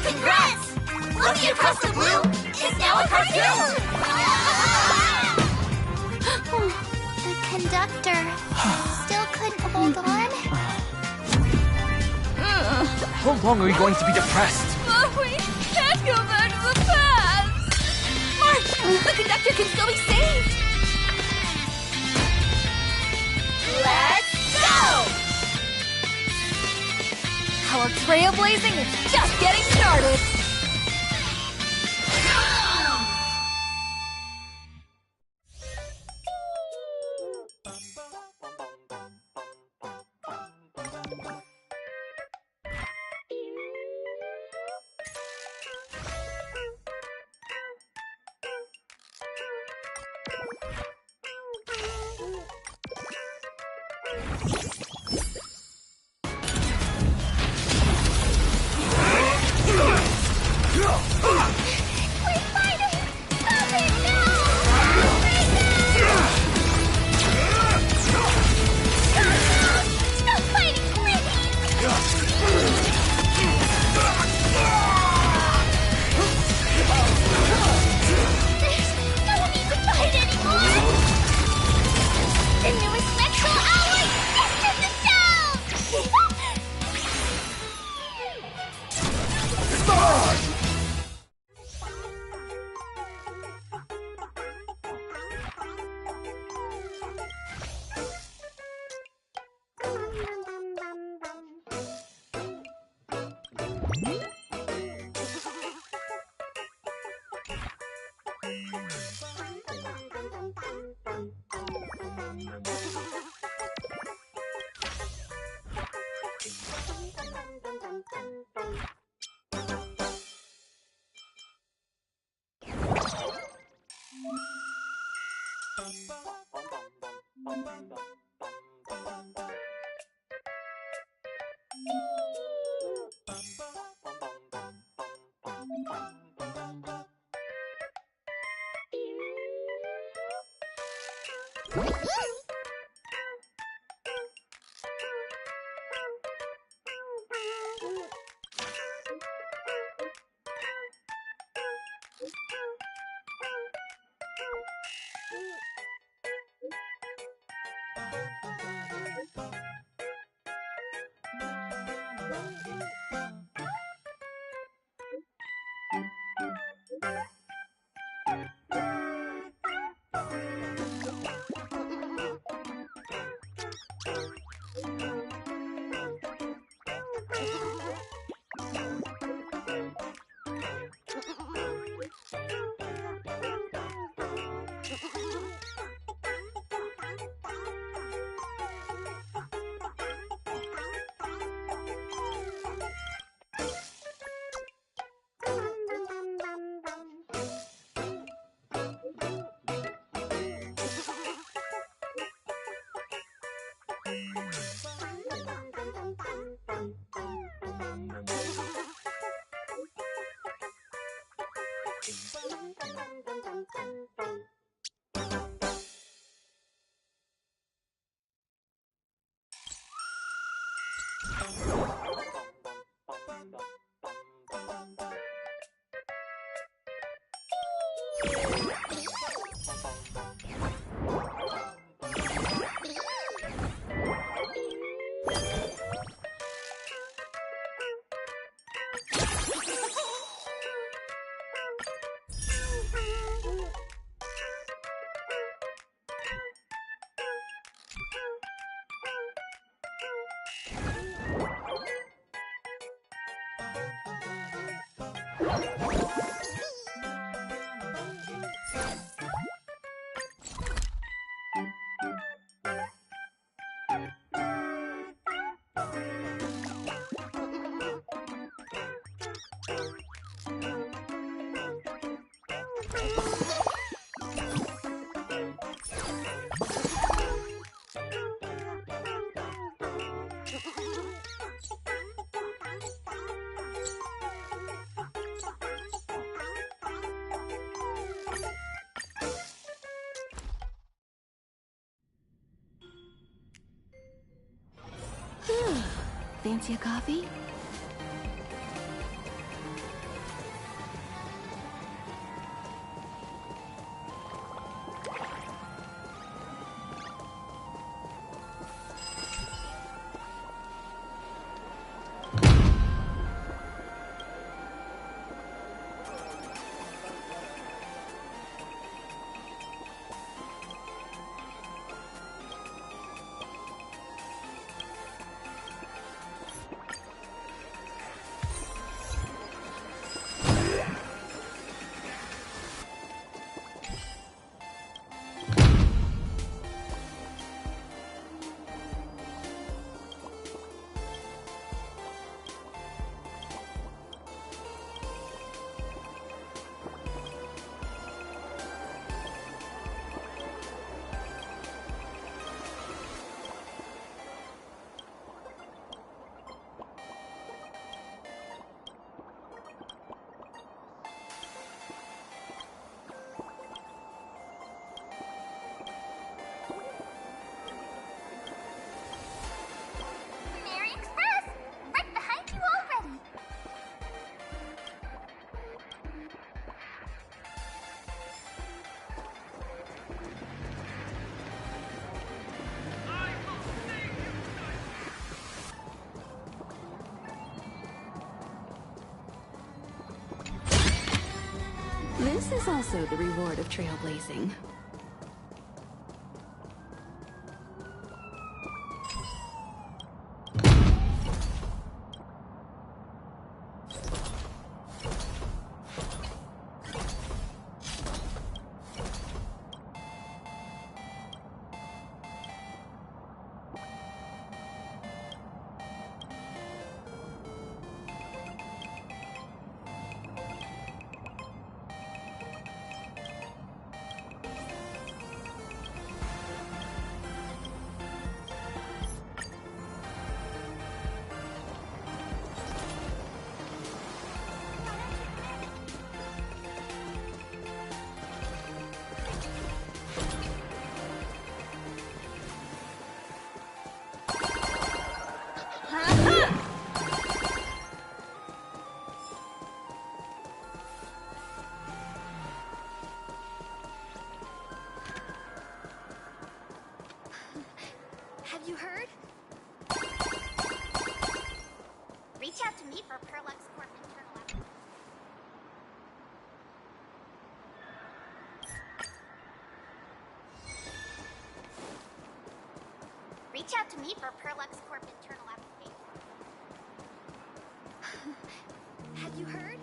Congrats! Lucky across the blue is now a cartoon! The conductor still couldn't hold on. How long are you going to be depressed? We can't go back to the past! March! The conductor can still be saved! Let's go! Our trailblazing is just getting started! Fancy a coffee? This is also the reward of trailblazing. Have you heard? Reach out to me for Perlux Corp internal application. Reach out to me for Perlux Corp internal application. Have you heard?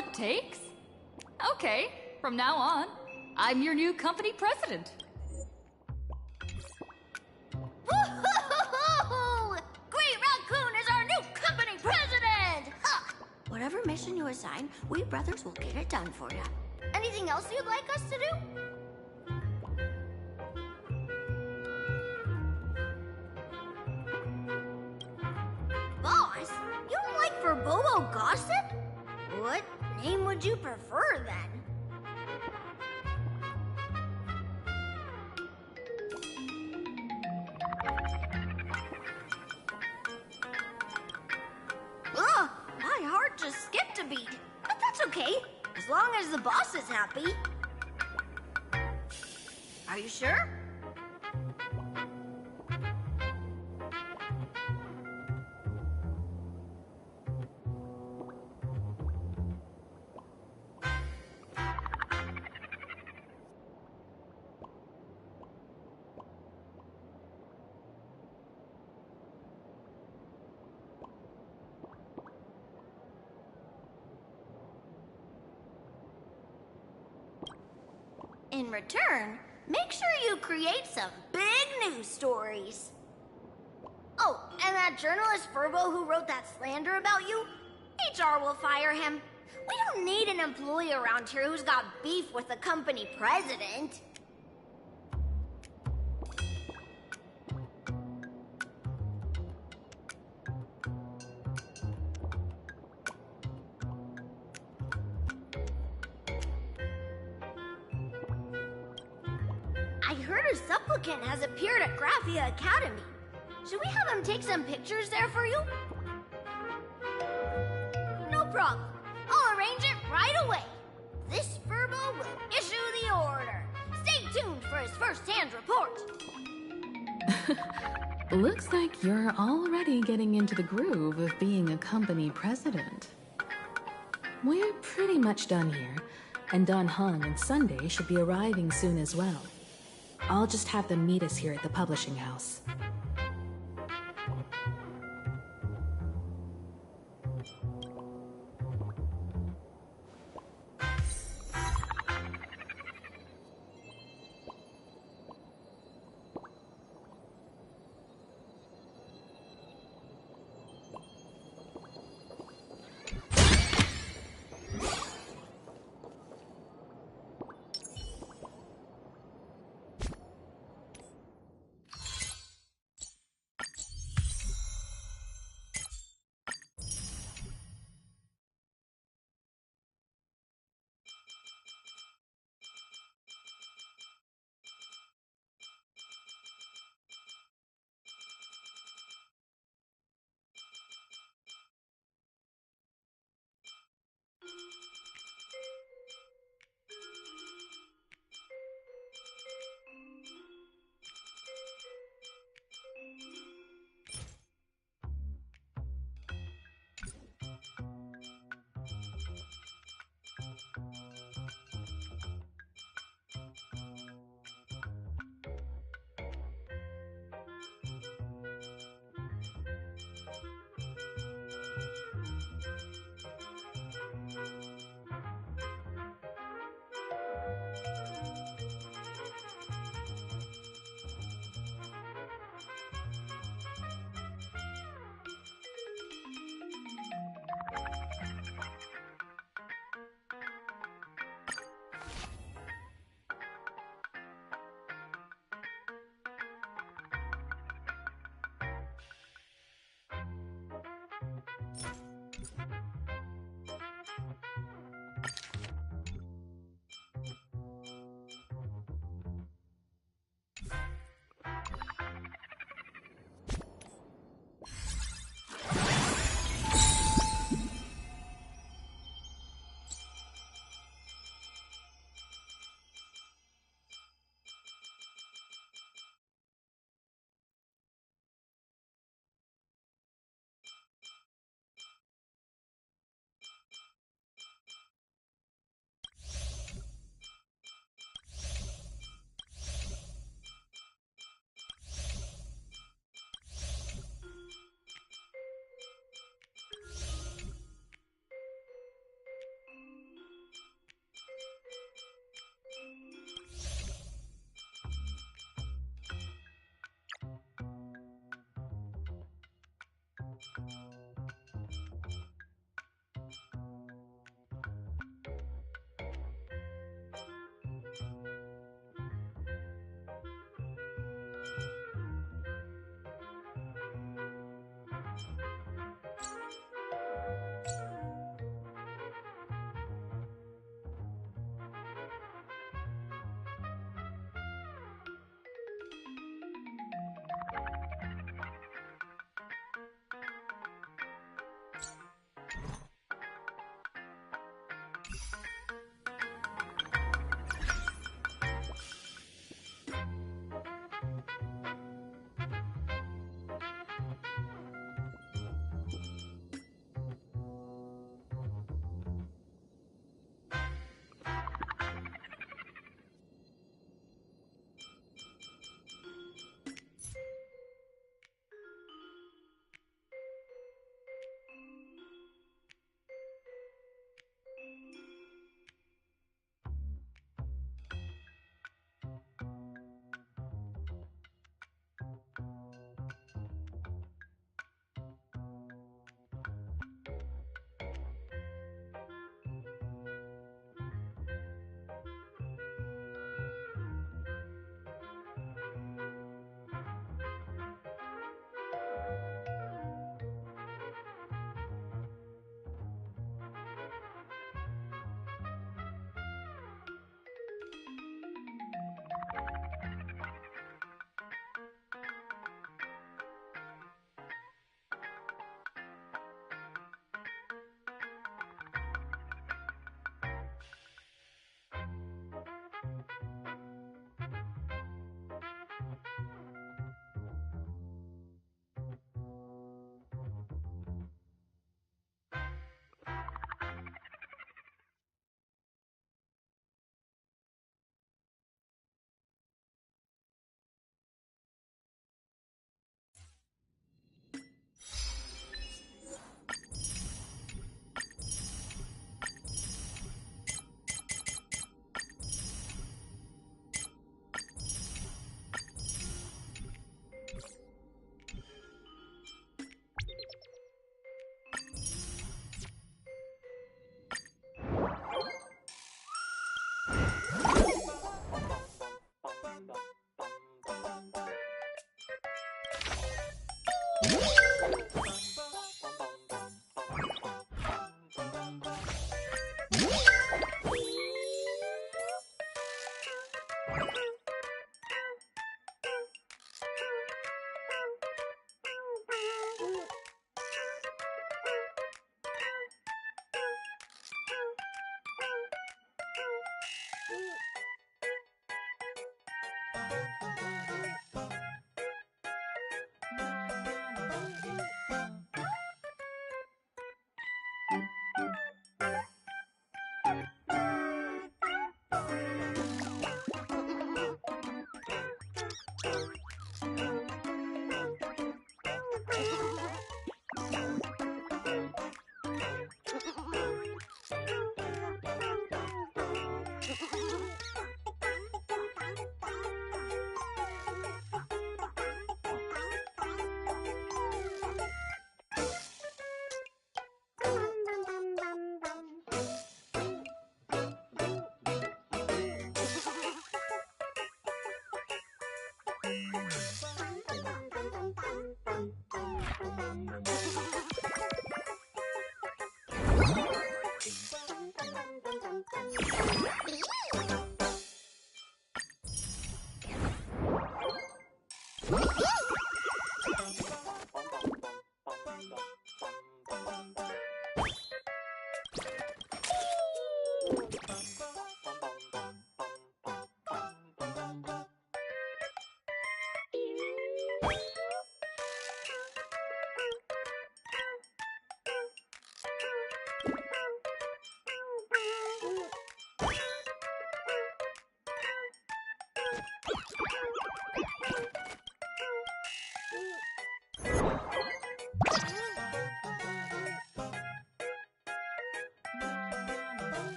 it takes? Okay, from now on, I'm your new company president. Woo-hoo-hoo-hoo! Great Raccoon is our new company president! Ha! Whatever mission you assign, we brothers will get it done for you. Anything else you'd like us to do? Boss, you don't like Verbobo gossip? What name would you prefer, then? Ugh, my heart just skipped a beat. But that's okay, as long as the boss is happy. Are you sure? In return, make sure you create some big news stories. Oh, and that journalist Furbo who wrote that slander about you? HR will fire him. We don't need an employee around here who's got beef with the company president. I heard a supplicant has appeared at Graphia Academy. Should we have him take some pictures there for you? No problem. I'll arrange it right away. This Furbo will issue the order. Stay tuned for his first-hand report. Looks like you're already getting into the groove of being a company president. We're pretty much done here, and Don Hung and Sunday should be arriving soon as well. I'll just have them meet us here at the publishing house.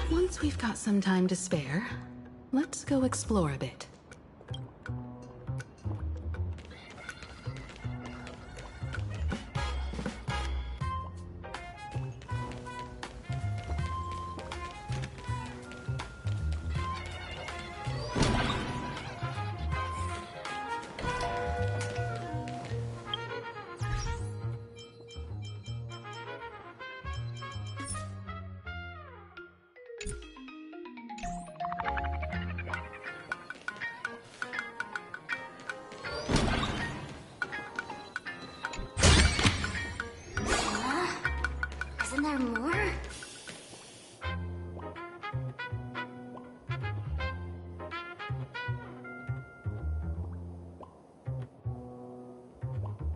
Once we've got some time to spare, let's go explore a bit. Isn't there more?